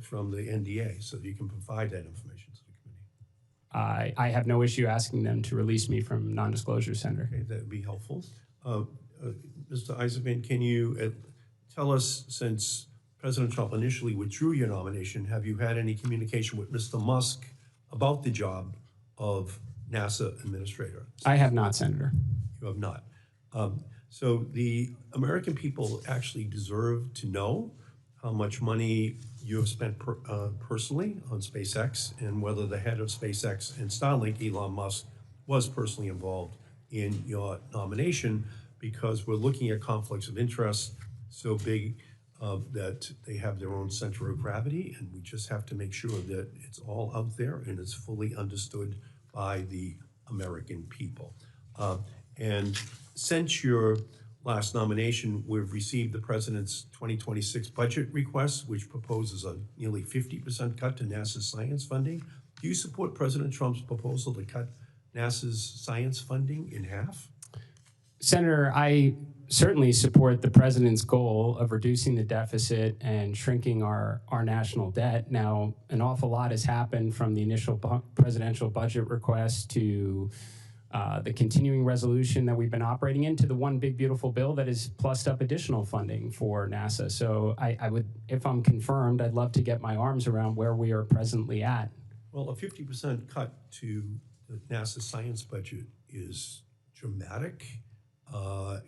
from the NDA so that you can provide that information to the committee? I have no issue asking them to release me from non-disclosure, Senator. Okay, that would be helpful. Mr. Isaacman, can you tell us, since President Trump initially withdrew your nomination, have you had any communication with Mr. Musk about the job of NASA administrator? I have not, Senator. You have not. So the American people actually deserve to know how much money you have spent personally on SpaceX, and whether the head of SpaceX and Starlink, Elon Musk, was personally involved in your nomination, because we're looking at conflicts of interest so big that they have their own center of gravity, and we just have to make sure that it's all out there and it's fully understood by the American people. And since your last nomination, we've received the president's 2026 budget request, which proposes a nearly 50% cut to NASA's science funding. Do you support President Trump's proposal to cut NASA's science funding in half? Senator, I certainly support the president's goal of reducing the deficit and shrinking our national debt. Now, an awful lot has happened from the initial presidential budget request to the continuing resolution that we've been operating into the one big beautiful bill that has plussed up additional funding for NASA. So I would, if I'm confirmed, I'd love to get my arms around where we are presently at. Well, a 50% cut to the NASA science budget is dramatic.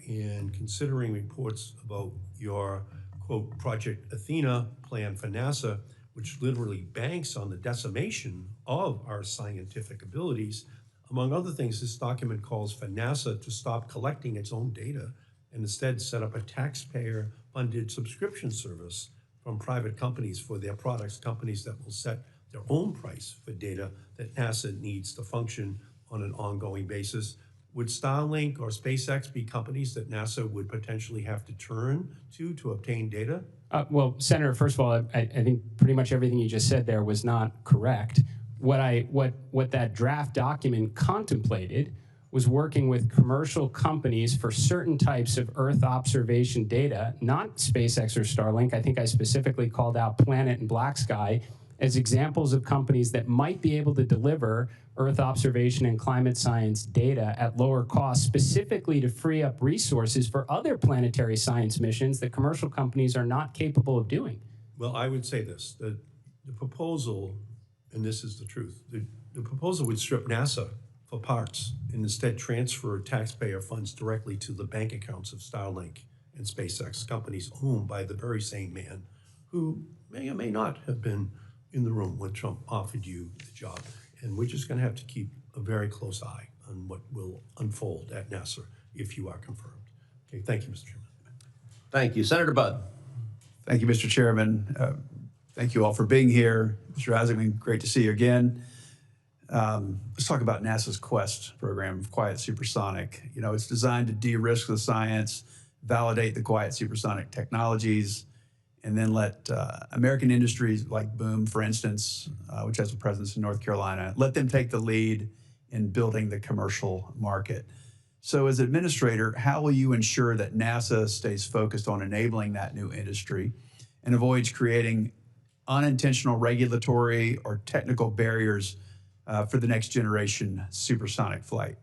And considering reports about your, quote, Project Athena plan for NASA, which literally banks on the decimation of our scientific abilities. Among other things, this document calls for NASA to stop collecting its own data and instead set up a taxpayer-funded subscription service from private companies for their products, companies that will set their own price for data that NASA needs to function on an ongoing basis. Would Starlink or SpaceX be companies that NASA would potentially have to turn to obtain data? Well, Senator, first of all, I think pretty much everything you just said there was not correct. What that draft document contemplated was working with commercial companies for certain types of Earth observation data, not SpaceX or Starlink. I think I specifically called out Planet and Black Sky as examples of companies that might be able to deliver Earth observation and climate science data at lower cost, specifically to free up resources for other planetary science missions that commercial companies are not capable of doing. Well, I would say this, the proposal, and this is the truth, the proposal would strip NASA for parts and instead transfer taxpayer funds directly to the bank accounts of Starlink and SpaceX, companies owned by the very same man who may or may not have been in the room when Trump offered you the job. And we're just going to have to keep a very close eye on what will unfold at NASA if you are confirmed. Okay, thank you, Mr. Chairman. Thank you. Senator Budd. Thank you, Mr. Chairman. Thank you all for being here. Mr. Isaacman, great to see you again. Let's talk about NASA's Quest program of quiet supersonic. You know, it's designed to de-risk the science, validate the quiet supersonic technologies, and then let American industries like Boom, for instance, which has a presence in North Carolina, let them take the lead in building the commercial market. So as administrator, how will you ensure that NASA stays focused on enabling that new industry and avoids creating unintentional regulatory or technical barriers for the next generation supersonic flight?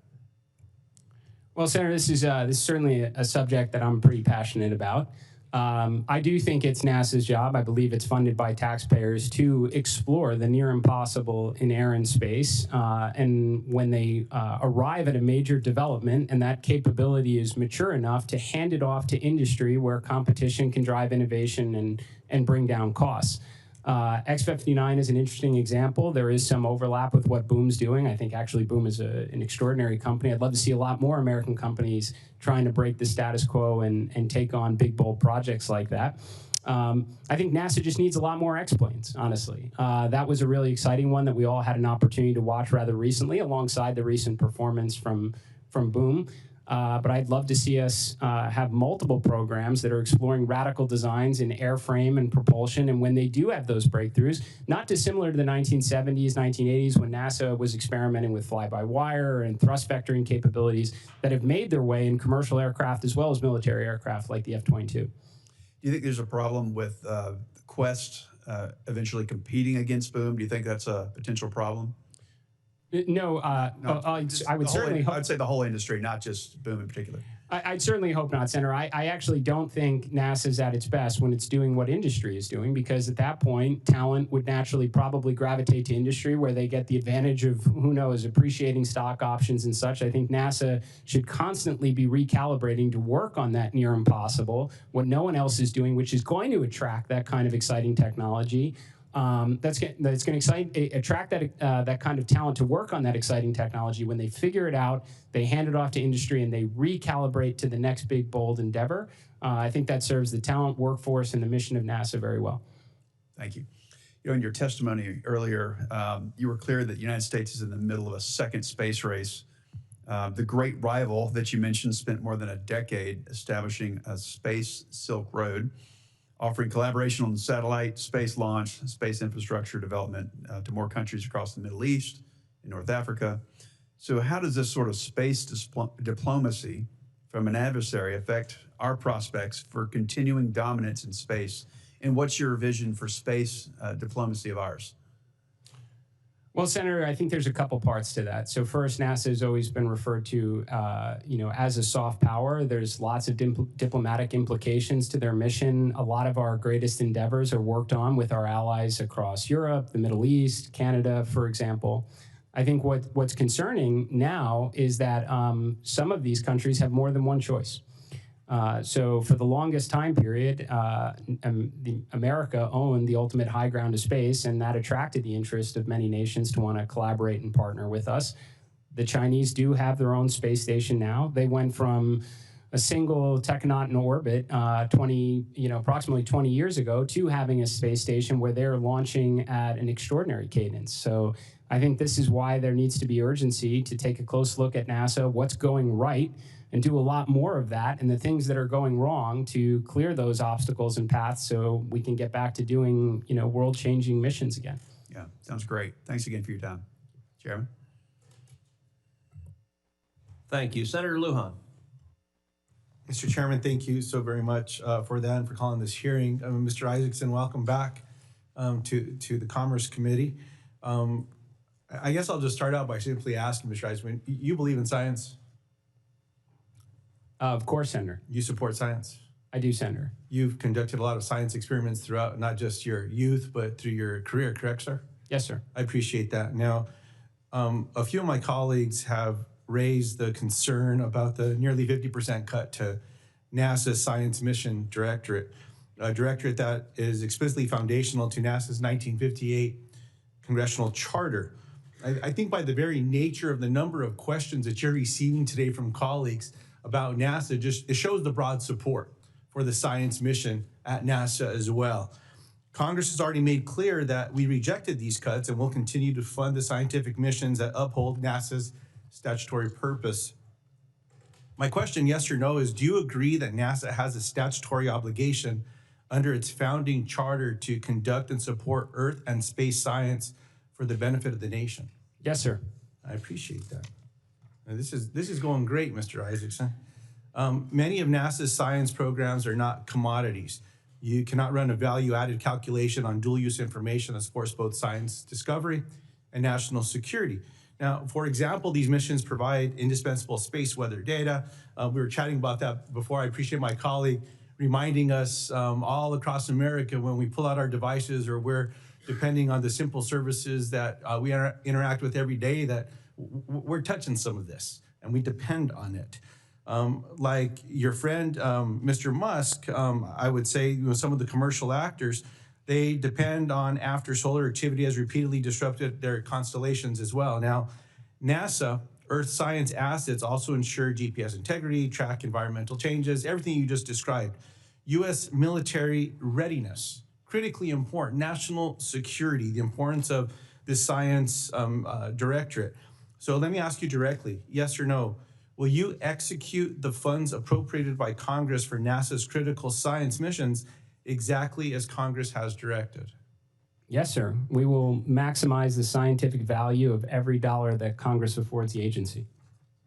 Well, Senator, this is certainly a subject that I'm pretty passionate about. I do think it's NASA's job. I believe it's funded by taxpayers to explore the near impossible in air and space. And when they arrive at a major development and that capability is mature enough to hand it off to industry where competition can drive innovation and bring down costs. X-59 is an interesting example. There is some overlap with what Boom's doing. I think actually Boom is an extraordinary company. I'd love to see a lot more American companies trying to break the status quo and take on big, bold projects like that. I think NASA just needs a lot more X-planes, honestly. That was a really exciting one that we all had an opportunity to watch rather recently alongside the recent performance from Boom. But I'd love to see us have multiple programs that are exploring radical designs in airframe and propulsion. And when they do have those breakthroughs, not dissimilar to the 1970s, 1980s, when NASA was experimenting with fly-by-wire and thrust vectoring capabilities that have made their way in commercial aircraft as well as military aircraft like the F-22. Do you think there's a problem with Quest eventually competing against Boom? Do you think that's a potential problem? No, I would certainly hope. I'd say the whole industry, not just Boom in particular. I'd certainly hope not, Senator. I actually don't think NASA's at its best when it's doing what industry is doing, because at that point, talent would naturally probably gravitate to industry where they get the advantage of, who knows, appreciating stock options and such. I think NASA should constantly be recalibrating to work on that near impossible, what no one else is doing, which is going to attract that kind of exciting technology. That's going to attract that kind of talent to work on that exciting technology. When they figure it out, they hand it off to industry and they recalibrate to the next big, bold endeavor. I think that serves the talent, workforce, and the mission of NASA very well. Thank you. You know, in your testimony earlier, you were clear that the United States is in the middle of a second space race. The great rival that you mentioned spent more than a decade establishing a space Silk Road, offering collaboration on satellite, space launch, space infrastructure development to more countries across the Middle East and North Africa. So how does this sort of space diplomacy from an adversary affect our prospects for continuing dominance in space? And what's your vision for space diplomacy of ours? Well, Senator, I think there's a couple parts to that. So first, NASA has always been referred to, as a soft power. There's lots of diplomatic implications to their mission. A lot of our greatest endeavors are worked on with our allies across Europe, the Middle East, Canada, for example. I think what's concerning now is that some of these countries have more than one choice. So for the longest time period, America owned the ultimate high ground of space, and that attracted the interest of many nations to want to collaborate and partner with us. The Chinese do have their own space station now. They went from a single technaut in orbit approximately 20 years ago to having a space station where they're launching at an extraordinary cadence. So I think this is why there needs to be urgency to take a close look at NASA, what's going right, and do a lot more of that, and the things that are going wrong to clear those obstacles and paths so we can get back to doing world-changing missions again. Yeah, sounds great. Thanks again for your time. Chairman? Thank you. Senator Lujan. Mr. Chairman, thank you so very much for that and for calling this hearing. Mr. Isaacson, welcome back to the Commerce Committee. I guess I'll just start out by simply asking, Mr. Isaacman, you believe in science? Of course, Senator. You support science? I do, Senator. You've conducted a lot of science experiments throughout not just your youth, but through your career, correct, sir? Yes, sir. I appreciate that. Now, a few of my colleagues have raised the concern about the nearly 50% cut to NASA's Science Mission Directorate, a directorate that is explicitly foundational to NASA's 1958 congressional charter. I think by the very nature of the number of questions that you're receiving today from colleagues about NASA, it shows the broad support for the science mission at NASA as well. Congress has already made clear that we rejected these cuts and will continue to fund the scientific missions that uphold NASA's statutory purpose. My question, yes or no, is do you agree that NASA has a statutory obligation under its founding charter to conduct and support Earth and space science for the benefit of the nation? Yes, sir. I appreciate that. Now, this is going great, Mr. Isaacson. Many of NASA's science programs are not commodities. You cannot run a value-added calculation on dual-use information that supports both science discovery and national security. Now, for example, these missions provide indispensable space weather data. We were chatting about that before. I appreciate my colleague reminding us all across America when we pull out our devices or we're depending on the simple services that we interact with every day that we're touching some of this and we depend on it. Like your friend, Mr. Musk, I would say some of the commercial actors, they depend on after solar activity has repeatedly disrupted their constellations as well. Now, NASA, Earth science assets also ensure GPS integrity, track environmental changes, everything you just described. U.S. military readiness, critically important, national security, the importance of this science directorate. So let me ask you directly, yes or no, will you execute the funds appropriated by Congress for NASA's critical science missions exactly as Congress has directed? Yes, sir. We will maximize the scientific value of every dollar that Congress affords the agency.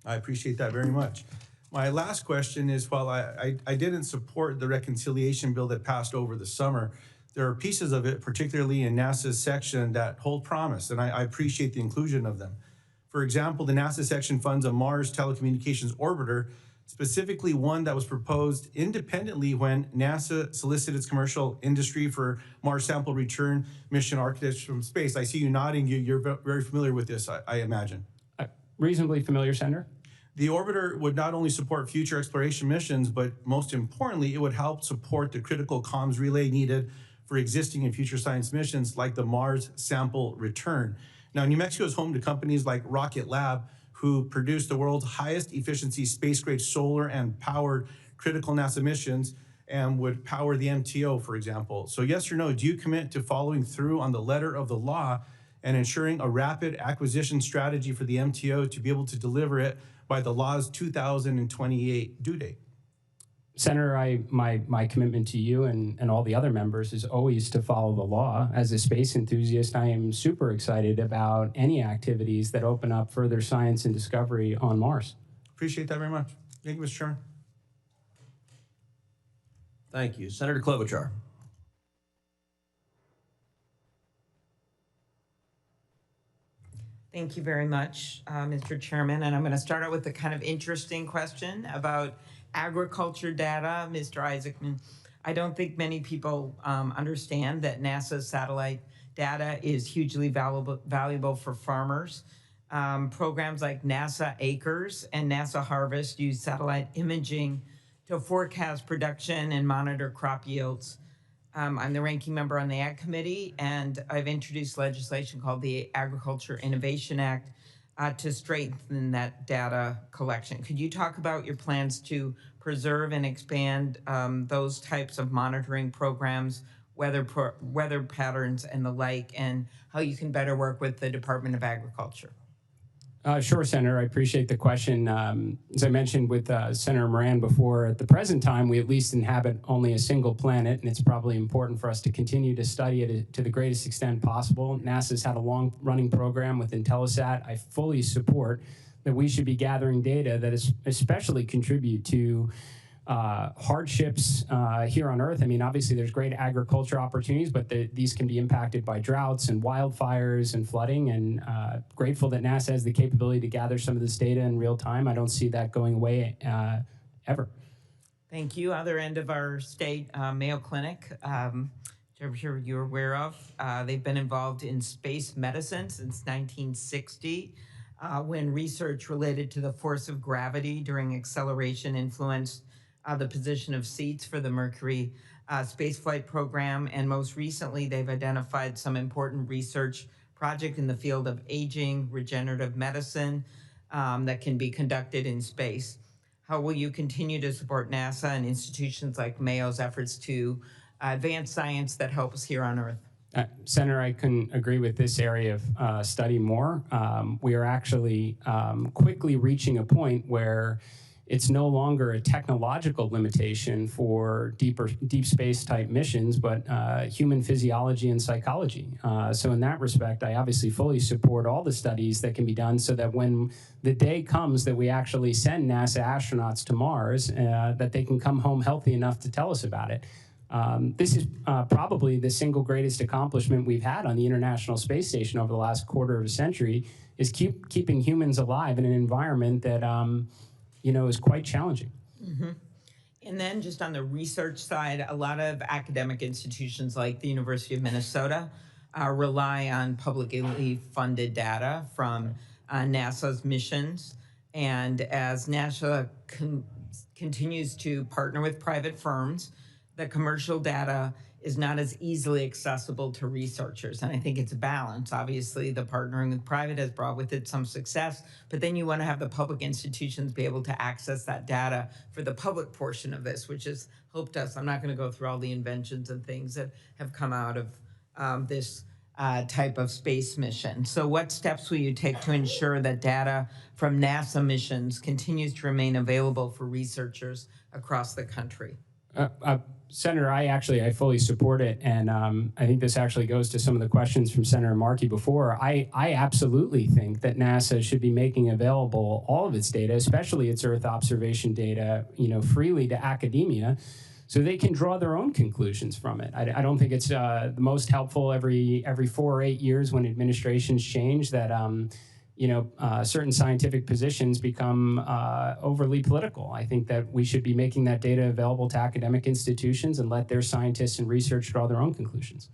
I appreciate that very much. My last question is, while I didn't support the reconciliation bill that passed over the summer, there are pieces of it, particularly in NASA's section, that hold promise, and I appreciate the inclusion of them. For example, the NASA section funds a Mars telecommunications orbiter, specifically one that was proposed independently when NASA solicited its commercial industry for Mars sample return mission architecture from space. I see you nodding. You're very familiar with this, I imagine. Reasonably familiar, Senator. The orbiter would not only support future exploration missions, but most importantly, it would help support the critical comms relay needed for existing and future science missions like the Mars sample return. Now, New Mexico is home to companies like Rocket Lab, who produce the world's highest efficiency space-grade solar and powered critical NASA missions and would power the MTO, for example. So yes or no, do you commit to following through on the letter of the law and ensuring a rapid acquisition strategy for the MTO to be able to deliver it by the law's 2028 due date? Senator, my commitment to you and all the other members is always to follow the law. As a space enthusiast, I am super excited about any activities that open up further science and discovery on Mars. Appreciate that very much. Thank you, Mr. Chairman. Thank you. Senator Klobuchar. Thank you very much, Mr. Chairman. And I'm going to start out with a kind of interesting question about agriculture data. Mr. Isaacman, I don't think many people understand that NASA's satellite data is hugely valuable for farmers. Programs like NASA Acres and NASA Harvest use satellite imaging to forecast production and monitor crop yields. I'm the ranking member on the Ag Committee, and I've introduced legislation called the Agriculture Innovation Act to strengthen that data collection. Could you talk about your plans to preserve and expand those types of monitoring programs, weather patterns and the like, and how you can better work with the Department of Agriculture? Sure, Senator. I appreciate the question. As I mentioned with Senator Moran before, at the present time, we at least inhabit only a single planet, and it's probably important for us to continue to study it to the greatest extent possible. NASA's had a long-running program with Intelsat. I fully support that we should be gathering data that is especially contribute to hardships here on Earth. I mean, obviously there's great agriculture opportunities, but these can be impacted by droughts and wildfires and flooding, and grateful that NASA has the capability to gather some of this data in real time. I don't see that going away ever. Thank you. Other end of our state, Mayo Clinic, which I'm sure you're aware of. They've been involved in space medicine since 1960, when research related to the force of gravity during acceleration influenced the position of seats for the Mercury spaceflight program. And most recently, they've identified some important research project in the field of aging, regenerative medicine that can be conducted in space. How will you continue to support NASA and institutions like Mayo's efforts to advance science that help us here on Earth? Senator, I couldn't agree with this area of study more. We are actually quickly reaching a point where it's no longer a technological limitation for deep space type missions, but human physiology and psychology. So in that respect, I obviously fully support all the studies that can be done so that when the day comes that we actually send NASA astronauts to Mars, that they can come home healthy enough to tell us about it. This is probably the single greatest accomplishment we've had on the International Space Station over the last quarter of a century, is keeping humans alive in an environment that is quite challenging. Mm-hmm. And then just on the research side, a lot of academic institutions like the University of Minnesota rely on publicly funded data from NASA's missions. And as NASA continues to partner with private firms, the commercial data is not as easily accessible to researchers. And I think it's a balance. Obviously, the partnering with private has brought with it some success, but then you want to have the public institutions be able to access that data for the public portion of this, which has helped us. I'm not going to go through all the inventions and things that have come out of this type of space mission. So what steps will you take to ensure that data from NASA missions continues to remain available for researchers across the country? Senator, I fully support it, and I think this actually goes to some of the questions from Senator Markey before. I absolutely think that NASA should be making available all of its data, especially its Earth observation data, freely to academia, so they can draw their own conclusions from it. I don't think it's the most helpful every 4 or 8 years when administrations change that certain scientific positions become overly political. I think that we should be making that data available to academic institutions and let their scientists and research draw their own conclusions.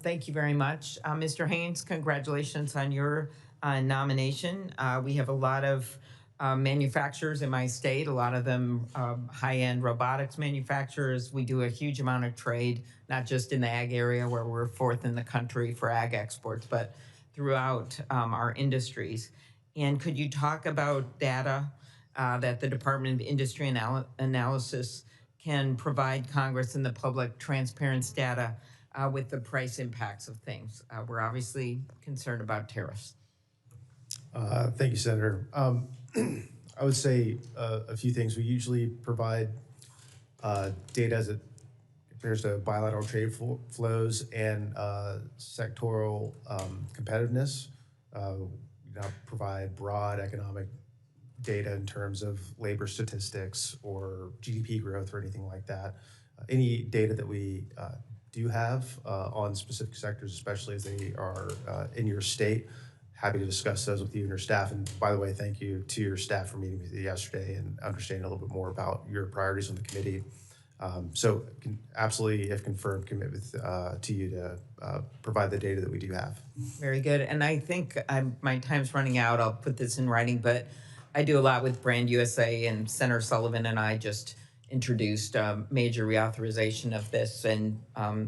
Thank you very much. Mr. Haynes, congratulations on your nomination. We have a lot of manufacturers in my state, a lot of them high-end robotics manufacturers. We do a huge amount of trade, not just in the ag area where we're fourth in the country for ag exports, but throughout our industries. And could you talk about data that the Department of Industry Analysis can provide Congress and the public, transparency data with the price impacts of things? We're obviously concerned about tariffs. Thank you, Senator. I would say a few things. We usually provide data as it compares to bilateral trade flows and sectoral competitiveness. We now provide broad economic data in terms of labor statistics or GDP growth or anything like that. Any data that we do have on specific sectors, especially as they are in your state, happy to discuss those with you and your staff. And by the way, thank you to your staff for meeting with you yesterday and understanding a little bit more about your priorities on the committee. So can absolutely, if confirmed, commit to you to provide the data that we do have. Very good. And I think my time's running out. I'll put this in writing, but I do a lot with Brand USA, and Senator Sullivan and I just introduced major reauthorization of this, and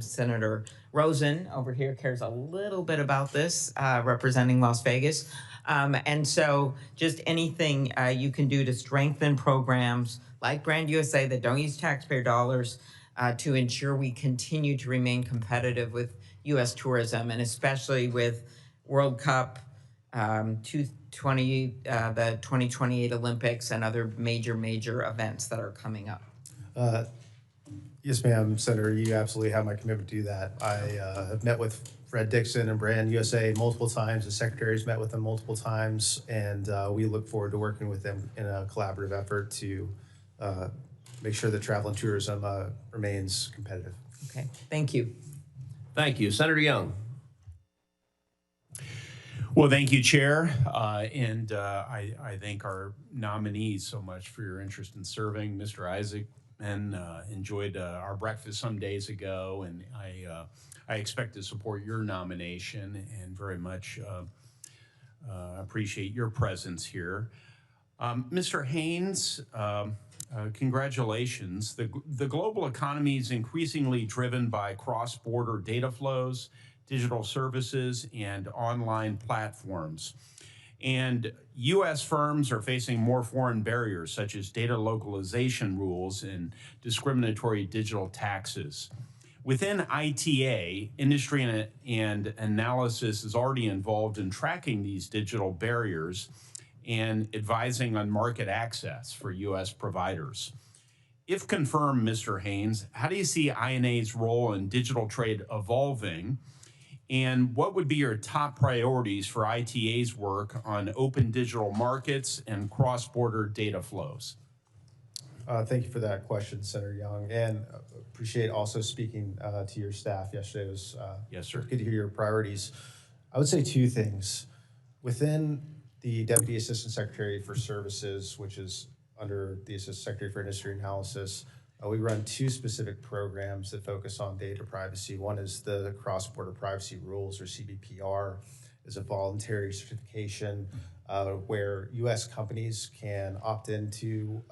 Senator Rosen over here cares a little bit about this, representing Las Vegas. And so just anything you can do to strengthen programs like Brand USA that don't use taxpayer dollars to ensure we continue to remain competitive with U.S. tourism, and especially with World Cup, the 2028 Olympics, and other major events that are coming up. Yes, ma'am, Senator, you absolutely have my commitment to do that. I have met with Fred Dixon and Brand USA multiple times. The secretary's met with them multiple times, and we look forward to working with them in a collaborative effort to make sure that travel and tourism remains competitive. Okay, thank you. Thank you. Senator Young. Well, thank you, Chair. I thank our nominees so much for your interest in serving. Mr. Isaacman enjoyed our breakfast some days ago, and I expect to support your nomination and very much appreciate your presence here. Mr. Haynes, congratulations. The global economy is increasingly driven by cross-border data flows, digital services, and online platforms. And U.S. firms are facing more foreign barriers, such as data localization rules and discriminatory digital taxes. Within ITA, industry and analysis is already involved in tracking these digital barriers and advising on market access for U.S. providers. If confirmed, Mr. Haynes, how do you see INA's role in digital trade evolving? And what would be your top priorities for ITA's work on open digital markets and cross-border data flows? Thank you for that question, Senator Young, and appreciate also speaking to your staff yesterday. It was yes, sir. Good to hear your priorities. I would say two things. Within the Deputy Assistant Secretary for Services, which is under the Assistant Secretary for Industry Analysis, we run two specific programs that focus on data privacy. One is the Cross-Border Privacy Rules, or CBPR, is a voluntary certification where U.S. companies can opt into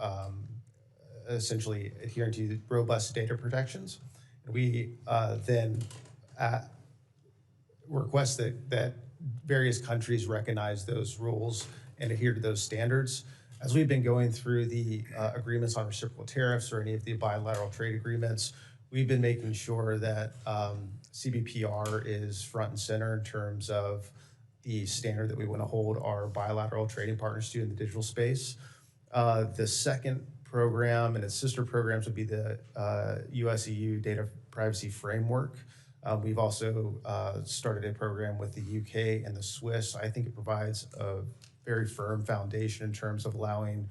essentially adhering to robust data protections. We then request that various countries recognize those rules and adhere to those standards. As we've been going through the agreements on reciprocal tariffs or any of the bilateral trade agreements, we've been making sure that CBPR is front and center in terms of the standard that we want to hold our bilateral trading partners to in the digital space. The second program and its sister programs would be the US-EU Data Privacy Framework. We've also started a program with the UK and the Swiss. I think it provides a very firm foundation in terms of allowing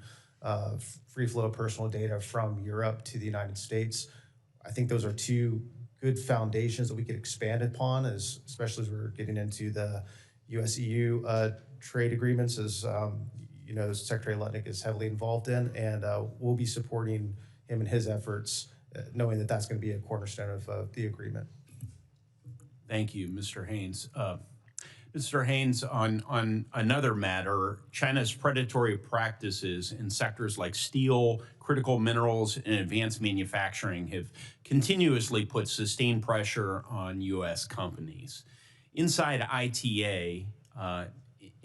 free flow of personal data from Europe to the United States. I think those are two good foundations that we could expand upon, especially as we're getting into the US-EU trade agreements, as you know, Secretary Lutnick is heavily involved in, and we'll be supporting him in his efforts, knowing that that's going to be a cornerstone of the agreement. Thank you, Mr. Haynes. Mr. Haynes, on another matter, China's predatory practices in sectors like steel, critical minerals, and advanced manufacturing have continuously put sustained pressure on U.S. companies. Inside ITA,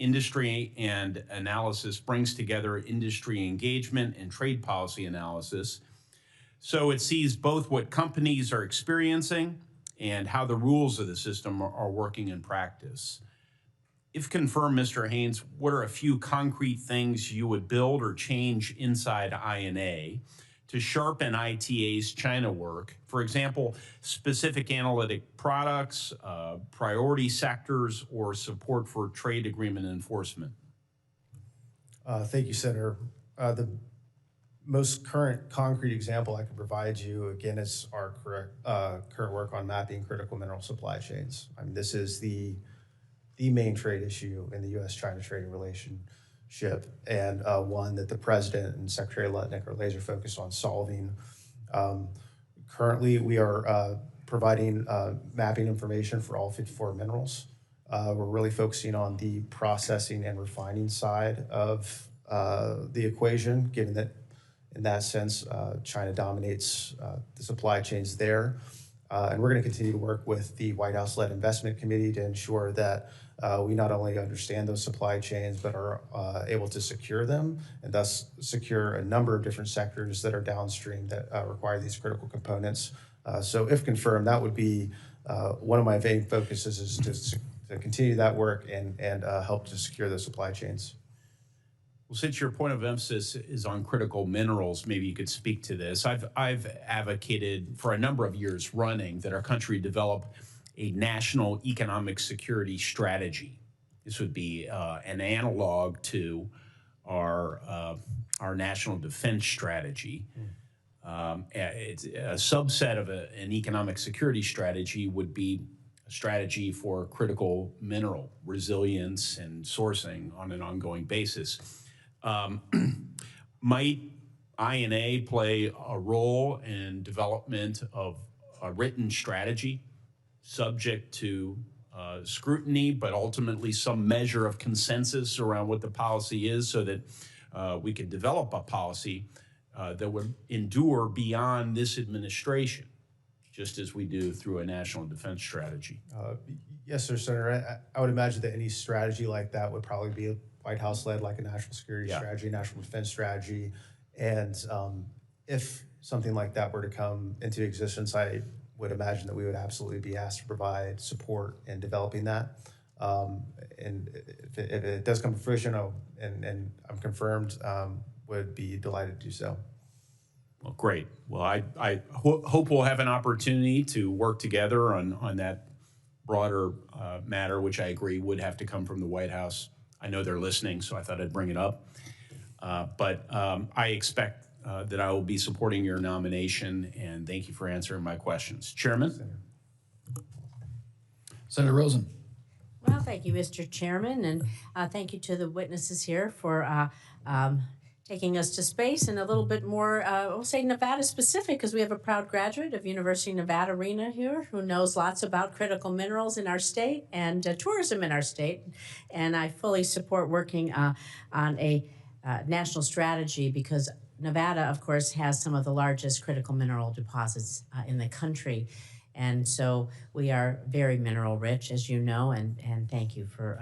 industry and analysis brings together industry engagement and trade policy analysis. So it sees both what companies are experiencing and how the rules of the system are working in practice. If confirmed, Mr. Haynes, what are a few concrete things you would build or change inside INA to sharpen ITA's China work? For example, specific analytic products, priority sectors, or support for trade agreement enforcement? Thank you, Senator. The most current concrete example I can provide you, again, is our current work on mapping critical mineral supply chains. I mean, this is the main trade issue in the U.S.-China trading relationship, and one that the President and Secretary Lutnick are laser focused on solving. Currently, we are providing mapping information for all 54 minerals. We're really focusing on the processing and refining side of the equation, given that in that sense. China dominates the supply chains there. And we're going to continue to work with the White House-led investment committee to ensure that we not only understand those supply chains, but are able to secure them and thus secure a number of different sectors that are downstream that require these critical components. So if confirmed, that would be one of my main focuses, is to continue that work and help to secure the supply chains. Well, since your point of emphasis is on critical minerals, maybe you could speak to this. I've advocated for a number of years running that our country develop a national economic security strategy. This would be an analog to our national defense strategy. It's a subset of an economic security strategy would be a strategy for critical mineral resilience and sourcing on an ongoing basis. Might I&A play a role in development of a written strategy subject to scrutiny, but ultimately some measure of consensus around what the policy is, so that we can develop a policy that would endure beyond this administration, just as we do through a national defense strategy? Yes, sir, Senator. I would imagine that any strategy like that would probably be White House-led, like a national security strategy, national defense strategy. And if something like that were to come into existence, I would imagine that we would absolutely be asked to provide support in developing that. And if it does come to fruition, and I'm confirmed, would be delighted to do so. Well, great. Well, I hope we'll have an opportunity to work together on that broader matter, which I agree would have to come from the White House. I know they're listening, so I thought I'd bring it up. But I expect that I will be supporting your nomination, and thank you for answering my questions. Chairman? Senator Rosen. Well, thank you, Mr. Chairman, and thank you to the witnesses here for taking us to space, and a little bit more, we'll say Nevada specific, because we have a proud graduate of University of Nevada, Rena, here, who knows lots about critical minerals in our state and tourism in our state. And I fully support working on a national strategy, because Nevada, of course, has some of the largest critical mineral deposits in the country. And so we are very mineral rich, as you know, and thank you for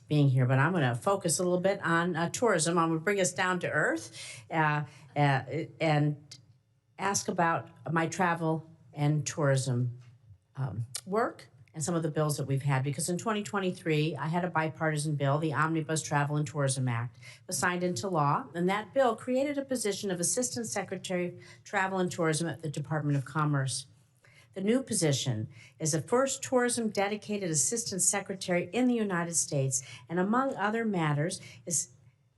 being here. But I'm going to focus a little bit on tourism. I'm going to bring us down to earth and ask about my travel and tourism work and some of the bills that we've had. Because in 2023, I had a bipartisan bill, the Omnibus Travel and Tourism Act, was signed into law. And that bill created a position of Assistant Secretary of Travel and Tourism at the Department of Commerce. The new position is the first tourism dedicated assistant secretary in the United States, and among other matters is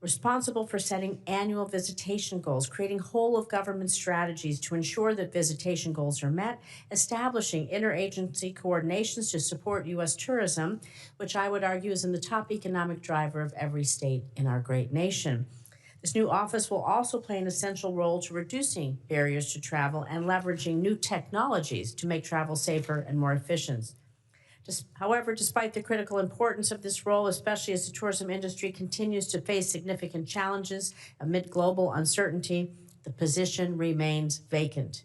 responsible for setting annual visitation goals, creating whole of government strategies to ensure that visitation goals are met, establishing interagency coordinations to support U.S. tourism, which I would argue is in the top economic driver of every state in our great nation. This new office will also play an essential role to reducing barriers to travel and leveraging new technologies to make travel safer and more efficient. However, despite the critical importance of this role, especially as the tourism industry continues to face significant challenges amid global uncertainty, the position remains vacant.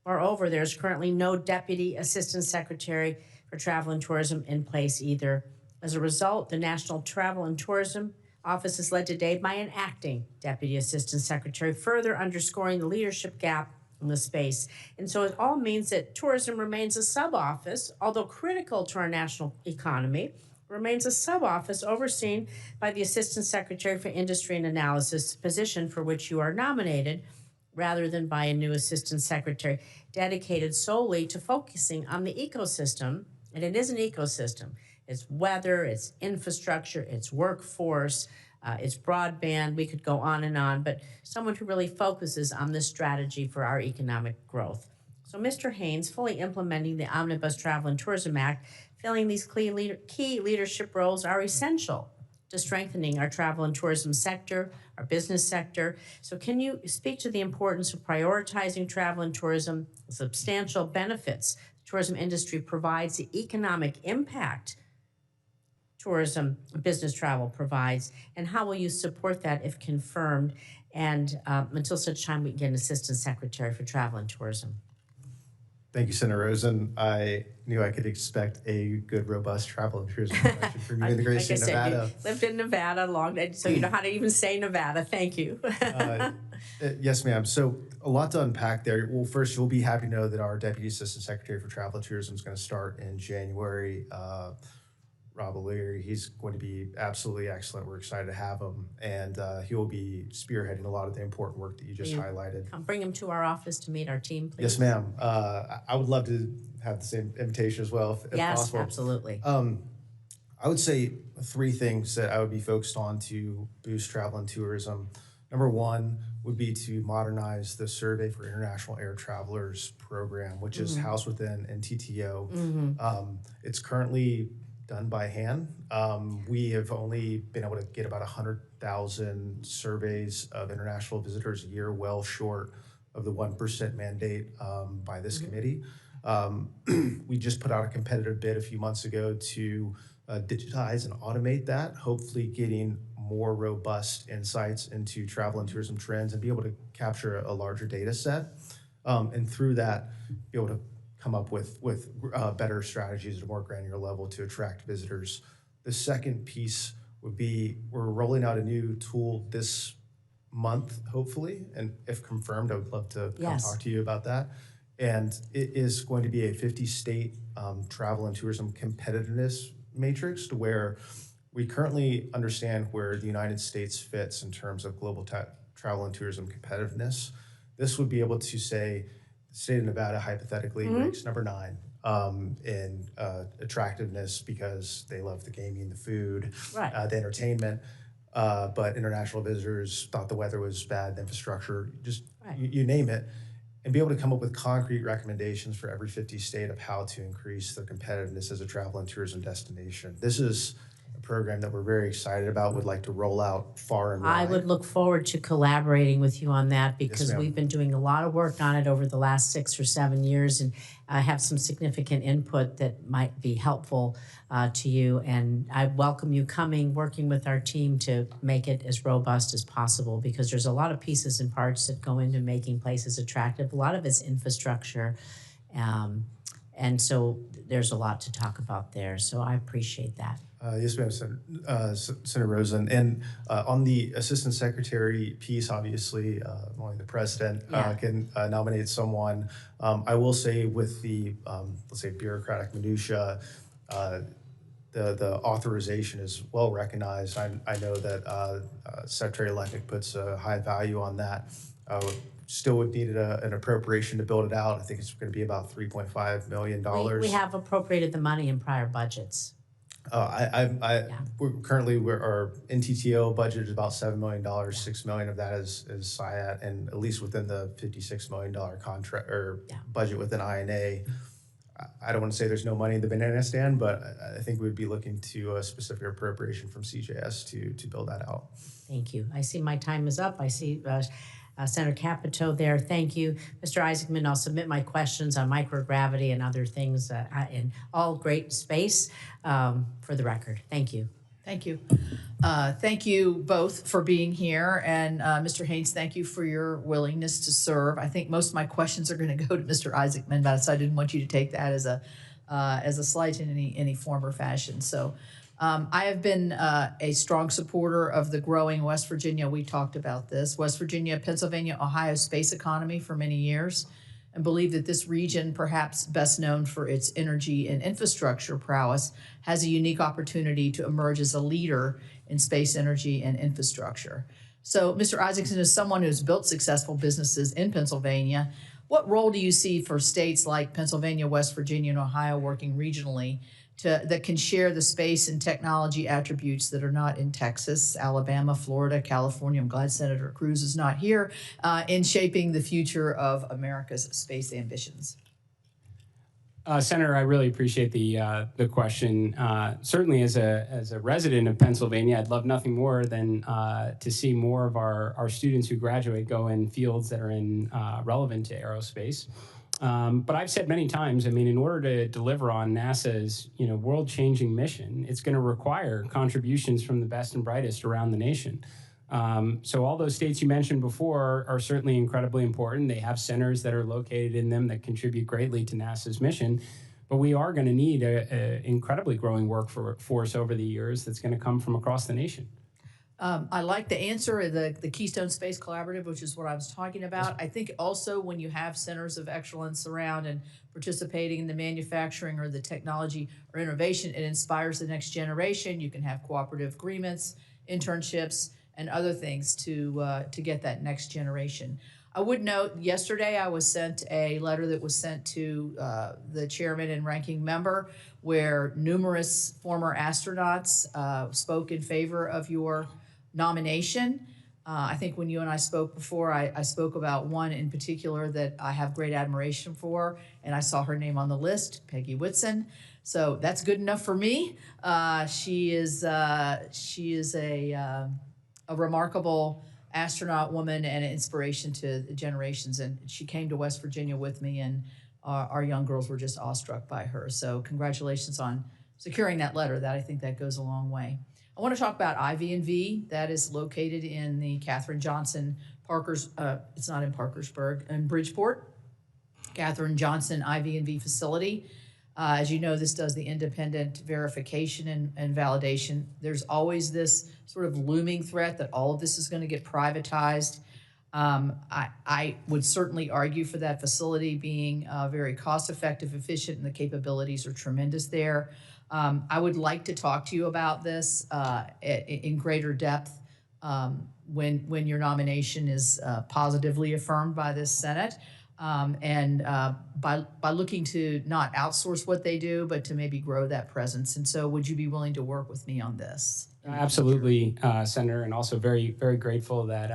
Moreover, there is currently no Deputy Assistant Secretary for Travel and Tourism in place either. As a result, the National Travel and Tourism Office is led today by an acting Deputy Assistant Secretary, further underscoring the leadership gap in the space. And so it all means that tourism remains a sub-office, although critical to our national economy, remains a sub-office overseen by the Assistant Secretary for Industry and Analysis, position for which you are nominated, rather than by a new Assistant Secretary dedicated solely to focusing on the ecosystem. And it is an ecosystem. It's weather, it's infrastructure, it's workforce, it's broadband. We could go on, but someone who really focuses on this strategy for our economic growth. So Mr. Haynes, fully implementing the Omnibus Travel and Tourism Act, filling these key leadership roles are essential to strengthening our travel and tourism sector, our business sector. So can you speak to the importance of prioritizing travel and tourism, the substantial benefits the tourism industry provides, the economic impact tourism business travel provides, and how will you support that if confirmed, and until such time we can get an Assistant Secretary for Travel and Tourism? Thank you, Senator Rosen. I knew I could expect a good, robust travel and tourism question from you in the great state of Nevada. You lived in Nevada long, so you know how to even say Nevada. Thank you. Yes, ma'am. So a lot to unpack there. Well, first, you'll be happy to know that our Deputy Assistant Secretary for Travel and Tourism is going to start in January. Rob O'Leary, he's going to be absolutely excellent. We're excited to have him, and he will be spearheading a lot of the important work that you just highlighted. Come bring him to our office to meet our team, please. Yes, ma'am. I would love to have the same invitation as well, if possible. Yes, absolutely. I would say 3 things that I would be focused on to boost travel and tourism. Number 1 would be to modernize the Survey for International Air Travelers program, which is housed within NTTO. It's currently done by hand. We have only been able to get about 100,000 surveys of international visitors a year, well short of the 1% mandate by this committee. We just put out a competitive bid a few months ago to digitize and automate that, hopefully getting more robust insights into travel and tourism trends and be able to capture a larger data set. And through that, be able to come up with better strategies at a more granular level to attract visitors. The second piece would be we're rolling out a new tool this month, hopefully, and if confirmed, I would love to come talk to you about that. And it is going to be a 50-state travel and tourism competitiveness matrix, to where we currently understand where the United States fits in terms of global travel and tourism competitiveness. This would be able to say, the state of Nevada hypothetically ranks number 9 in attractiveness because they love the gaming, the food, the entertainment. But international visitors thought the weather was bad, the infrastructure, just you name it, and be able to come up with concrete recommendations for every 50 state of how to increase their competitiveness as a travel and tourism destination. This is a program that we're very excited about, would like to roll out far and wide. I would look forward to collaborating with you on that, because we've been doing a lot of work on it over the last 6 or 7 years, and I have some significant input that might be helpful to you. And I welcome you working with our team to make it as robust as possible, because there's a lot of pieces and parts that go into making places attractive. A lot of it's infrastructure. And so there's a lot to talk about there. So I appreciate that. Yes, ma'am, Senator Rosen. And on the Assistant Secretary piece, obviously, only the President can nominate someone. I will say with the, let's say, bureaucratic minutia, the authorization is well recognized. I know that Secretary-elect puts a high value on that. Still would need an appropriation to build it out. I think it's going to be about $3.5 million. We have appropriated the money in prior budgets. We're currently, our NTTO budget is about $7 million. $6 million of that is SIAT, and at least within the $56 million contract or budget within INA. I don't want to say there's no money in the banana stand, but I think we'd be looking to a specific appropriation from CJS to build that out. Thank you. I see my time is up. I see Senator Capito there. Thank you. Mr. Isaacman, I'll submit my questions on microgravity and other things in all great space for the record. Thank you. Thank you. Thank you both for being here. And Mr. Haynes, thank you for your willingness to serve. I think most of my questions are going to go to Mr. Isaacman, but so I didn't want you to take that as a slight in any form or fashion. So I have been a strong supporter of the growing West Virginia, we talked about this, West Virginia, Pennsylvania, Ohio space economy for many years, and believe that this region, perhaps best known for its energy and infrastructure prowess, has a unique opportunity to emerge as a leader in space energy and infrastructure. So Mr. Isaacman, as someone who's built successful businesses in Pennsylvania, what role do you see for states like Pennsylvania, West Virginia, and Ohio working regionally that can share the space and technology attributes that are not in Texas, Alabama, Florida, California? I'm glad Senator Cruz is not here, in shaping the future of America's space ambitions. Senator, I really appreciate the question. Certainly, as a resident of Pennsylvania, I'd love nothing more than to see more of our students who graduate go in fields that are relevant to aerospace. But I've said many times, I mean, in order to deliver on NASA's, world-changing mission, it's going to require contributions from the best and brightest around the nation. So all those states you mentioned before are certainly incredibly important. They have centers that are located in them that contribute greatly to NASA's mission. But we are going to need an incredibly growing workforce over the years that's going to come from across the nation. I like the answer of the Keystone Space Collaborative, which is what I was talking about. I think also when you have centers of excellence around and participating in the manufacturing or the technology or innovation, it inspires the next generation. You can have cooperative agreements, internships, and other things to get that next generation. I would note, yesterday I was sent a letter that was sent to the chairman and ranking member where numerous former astronauts spoke in favor of your nomination. I think when you and I spoke before, I spoke about one in particular that I have great admiration for, and I saw her name on the list, Peggy Whitson. So that's good enough for me. She is a remarkable astronaut woman and an inspiration to generations. And she came to West Virginia with me, and our young girls were just awestruck by her. So congratulations on securing that letter. That I think that goes a long way. I want to talk about IV&V. That is located in the Katherine Johnson it's not in Parkersburg, in Bridgeport. Katherine Johnson IV&V facility. As you know, this does the independent verification and validation. There's always this sort of looming threat that all of this is going to get privatized. I would certainly argue for that facility being very cost-effective, efficient, and the capabilities are tremendous there. I would like to talk to you about this in greater depth when your nomination is positively affirmed by this Senate. By looking to not outsource what they do, but to maybe grow that presence. And so would you be willing to work with me on this? Absolutely, Senator, and also very, very grateful that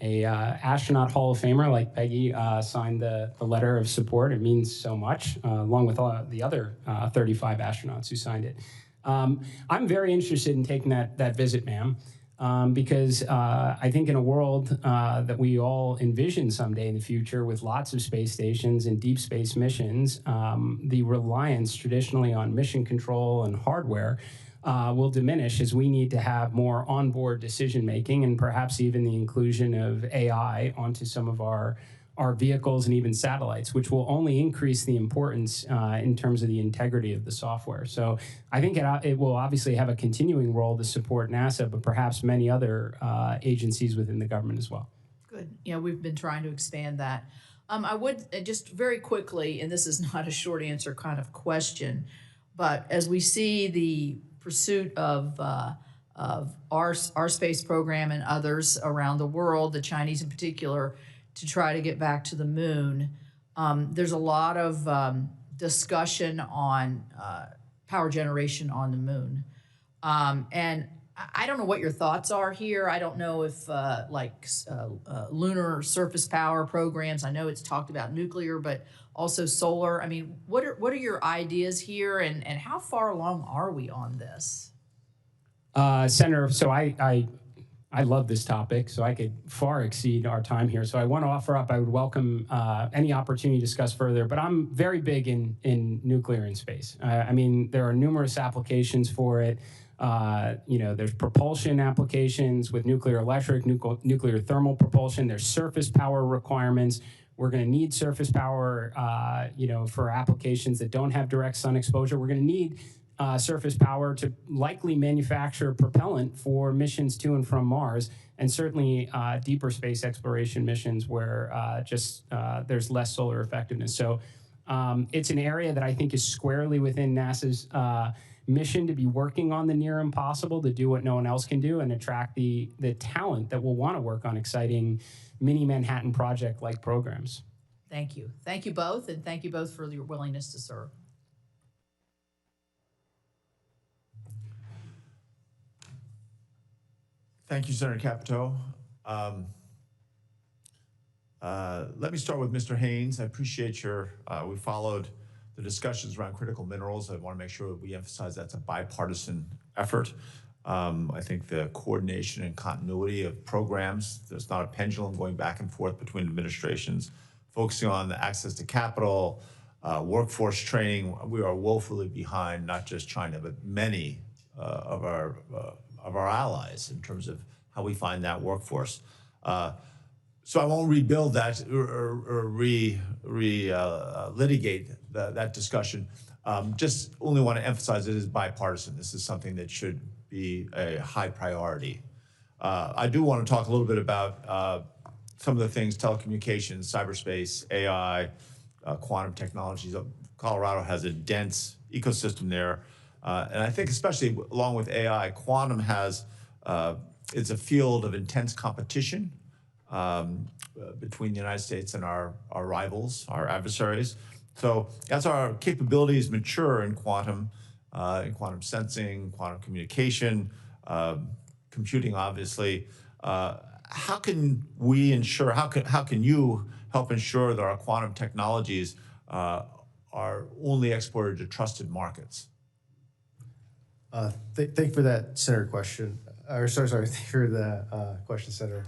a astronaut Hall of Famer like Peggy signed the letter of support. It means so much, along with all the other 35 astronauts who signed it. I'm very interested in taking that visit, ma'am. Because I think in a world that we all envision someday in the future with lots of space stations and deep space missions, the reliance traditionally on mission control and hardware will diminish as we need to have more onboard decision making and perhaps even the inclusion of AI onto some of our vehicles and even satellites, which will only increase the importance in terms of the integrity of the software. So I think it will obviously have a continuing role to support NASA, but perhaps many other agencies within the government as well. Good. We've been trying to expand that. I would just very quickly, and this is not a short answer kind of question, but as we see the pursuit of our space program and others around the world, the Chinese in particular, to try to get back to the moon, there's a lot of discussion on power generation on the moon. And I don't know what your thoughts are here. I don't know if lunar surface power programs, I know it's talked about nuclear, but also solar. I mean, what are your ideas here, and how far along are we on this? Senator, so I love this topic, so I could far exceed our time here. So I want to offer up, I would welcome any opportunity to discuss further, but I'm very big in nuclear and space. I mean, there are numerous applications for it. There's propulsion applications with nuclear electric, nuclear thermal propulsion. There's surface power requirements. We're going to need surface power, for applications that don't have direct sun exposure. We're going to need surface power to likely manufacture propellant for missions to and from Mars, and certainly deeper space exploration missions where there's less solar effectiveness. So it's an area that I think is squarely within NASA's mission to be working on the near impossible, to do what no one else can do and attract the talent that will want to work on exciting mini Manhattan Project-like programs. Thank you. Thank you both, and thank you both for your willingness to serve. Thank you, Senator Capito. Let me start with Mr. Haynes. I appreciate we followed the discussions around critical minerals. I want to make sure that we emphasize that's a bipartisan effort. I think the coordination and continuity of programs, there's not a pendulum going back and forth between administrations, focusing on the access to capital, workforce training. We are woefully behind, not just China, but many of our allies in terms of how we find that workforce. So I won't rebuild that or litigate that discussion. Just only want to emphasize it is bipartisan. This is something that should be a high priority. I do want to talk a little bit about some of the things: telecommunications, cyberspace, AI, quantum technologies. Colorado has a dense ecosystem there. And I think especially along with AI, quantum has, it's a field of intense competition between the United States and our rivals, our adversaries. So as our capabilities mature in quantum sensing, quantum communication, computing, obviously, how can we ensure, how can you help ensure that our quantum technologies are only exported to trusted markets? Thank you for that, Senator question. Or sorry, thank you for the question, Senator.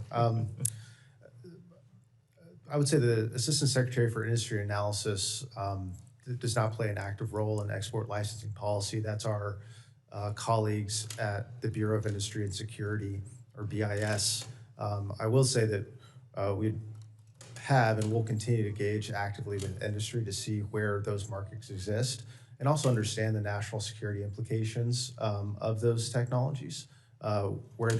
I would say the Assistant Secretary for Industry Analysis does not play an active role in export licensing policy. That's our colleagues at the Bureau of Industry and Security, or BIS. I will say that we have and will continue to engage actively with industry to see where those markets exist and also understand the national security implications of those technologies, where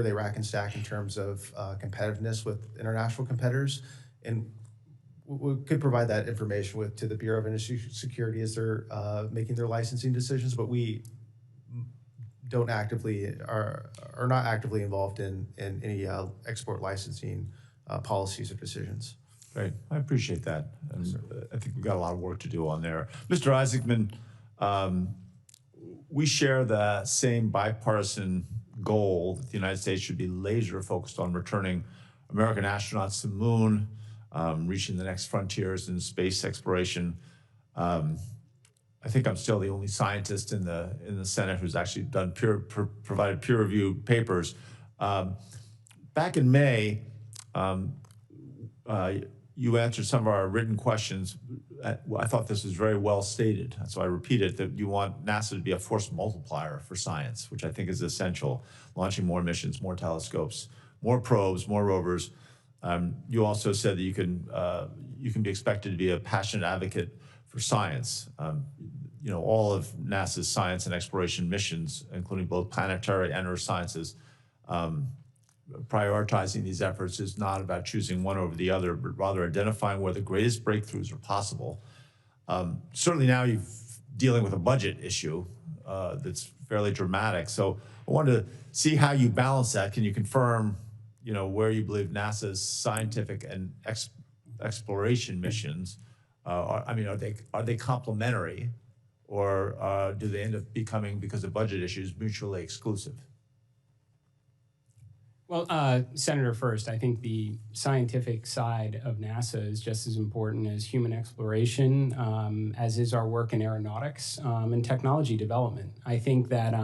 they rack and stack in terms of competitiveness with international competitors. And we could provide that information to the Bureau of Industry Security as they're making their licensing decisions, but we are not actively involved in any export licensing policies or decisions. Great, I appreciate that. And I think we've got a lot of work to do on there. Mr. Isaacman, we share the same bipartisan goal that the United States should be laser focused on returning American astronauts to the moon, reaching the next frontiers in space exploration. I think I'm still the only scientist in the Senate who's actually done provided peer-reviewed papers. Back in May, you answered some of our written questions. I thought this was very well stated, so I repeat it, that you want NASA to be a force multiplier for science, which I think is essential, launching more missions, more telescopes, more probes, more rovers. You also said that you can be expected to be a passionate advocate for science. All of NASA's science and exploration missions, including both planetary and earth sciences, prioritizing these efforts is not about choosing one over the other, but rather identifying where the greatest breakthroughs are possible. Certainly now you're dealing with a budget issue that's fairly dramatic. So I wanted to see how you balance that. Can you confirm, where you believe NASA's scientific and exploration missions are they complementary, or do they end up becoming, because of budget issues, mutually exclusive? Well, Senator, first, I think the scientific side of NASA is just as important as human exploration, as is our work in aeronautics and technology development. I think that,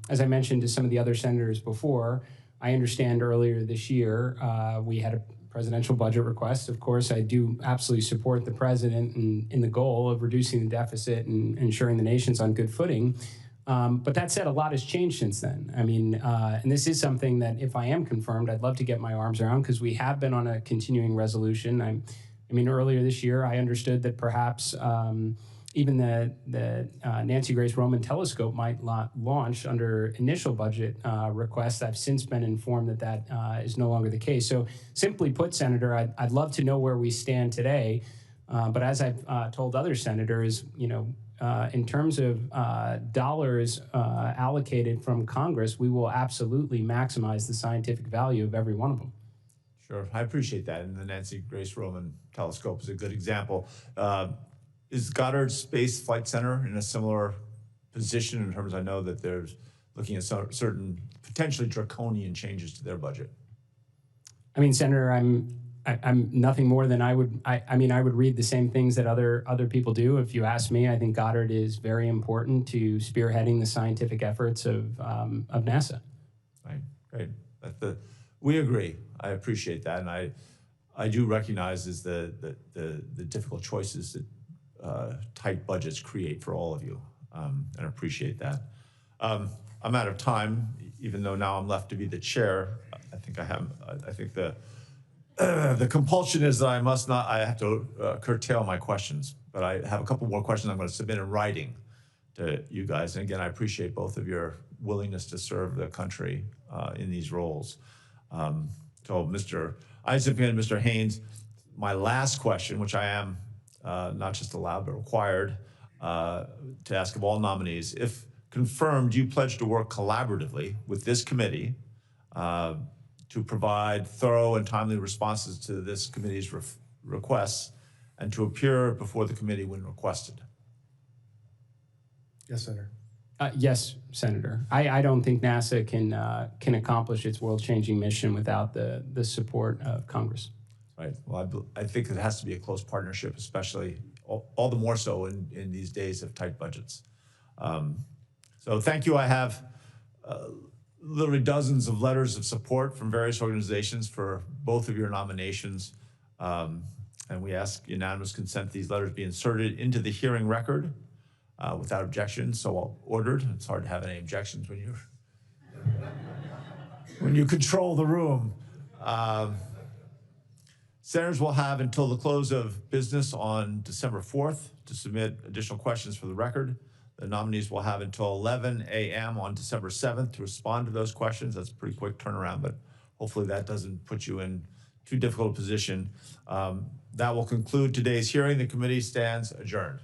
as I mentioned to some of the other senators before, I understand earlier this year we had a presidential budget request. Of course, I do absolutely support the president in the goal of reducing the deficit and ensuring the nation's on good footing. But that said, a lot has changed since then. And this is something that, if I am confirmed, I'd love to get my arms around, because we have been on a continuing resolution. Earlier this year, I understood that perhaps even the Nancy Grace Roman telescope might launch under initial budget requests. I've since been informed that is no longer the case. So simply put, Senator, I'd love to know where we stand today. But as I've told other senators, in terms of dollars allocated from Congress, we will absolutely maximize the scientific value of every one of them. Sure, I appreciate that. And the Nancy Grace Roman telescope is a good example. Is Goddard Space Flight Center in a similar position in terms, I know that there's looking at certain potentially draconian changes to their budget? Senator, I'm nothing more than I would read the same things that other people do. If you ask me, I think Goddard is very important to spearheading the scientific efforts of NASA. Right, great. We agree. I appreciate that, and I do recognize is the difficult choices that tight budgets create for all of you, and I appreciate that. I'm out of time, even though now I'm left to be the chair. I think the compulsion is that I have to curtail my questions, but I have a couple more questions I'm going to submit in writing to you guys. And again, I appreciate both of your willingness to serve the country in these roles. So Mr. Isaacman and Mr. Haynes, my last question, which I am not just allowed but required to ask of all nominees, if confirmed, do you pledge to work collaboratively with this committee to provide thorough and timely responses to this committee's requests and to appear before the committee when requested? Yes, Senator. Yes, Senator. I don't think NASA can accomplish its world-changing mission without the support of Congress. Right. Well, I think it has to be a close partnership, especially all the more so in these days of tight budgets. So thank you. I have literally dozens of letters of support from various organizations for both of your nominations. And we ask unanimous consent these letters be inserted into the hearing record without objection, so ordered. It's hard to have any objections when you control the room. Senators will have until the close of business on December 4th to submit additional questions for the record. The nominees will have until 11 a.m. on December 7th to respond to those questions. That's a pretty quick turnaround, but hopefully that doesn't put you in too difficult a position. That will conclude today's hearing. The committee stands adjourned.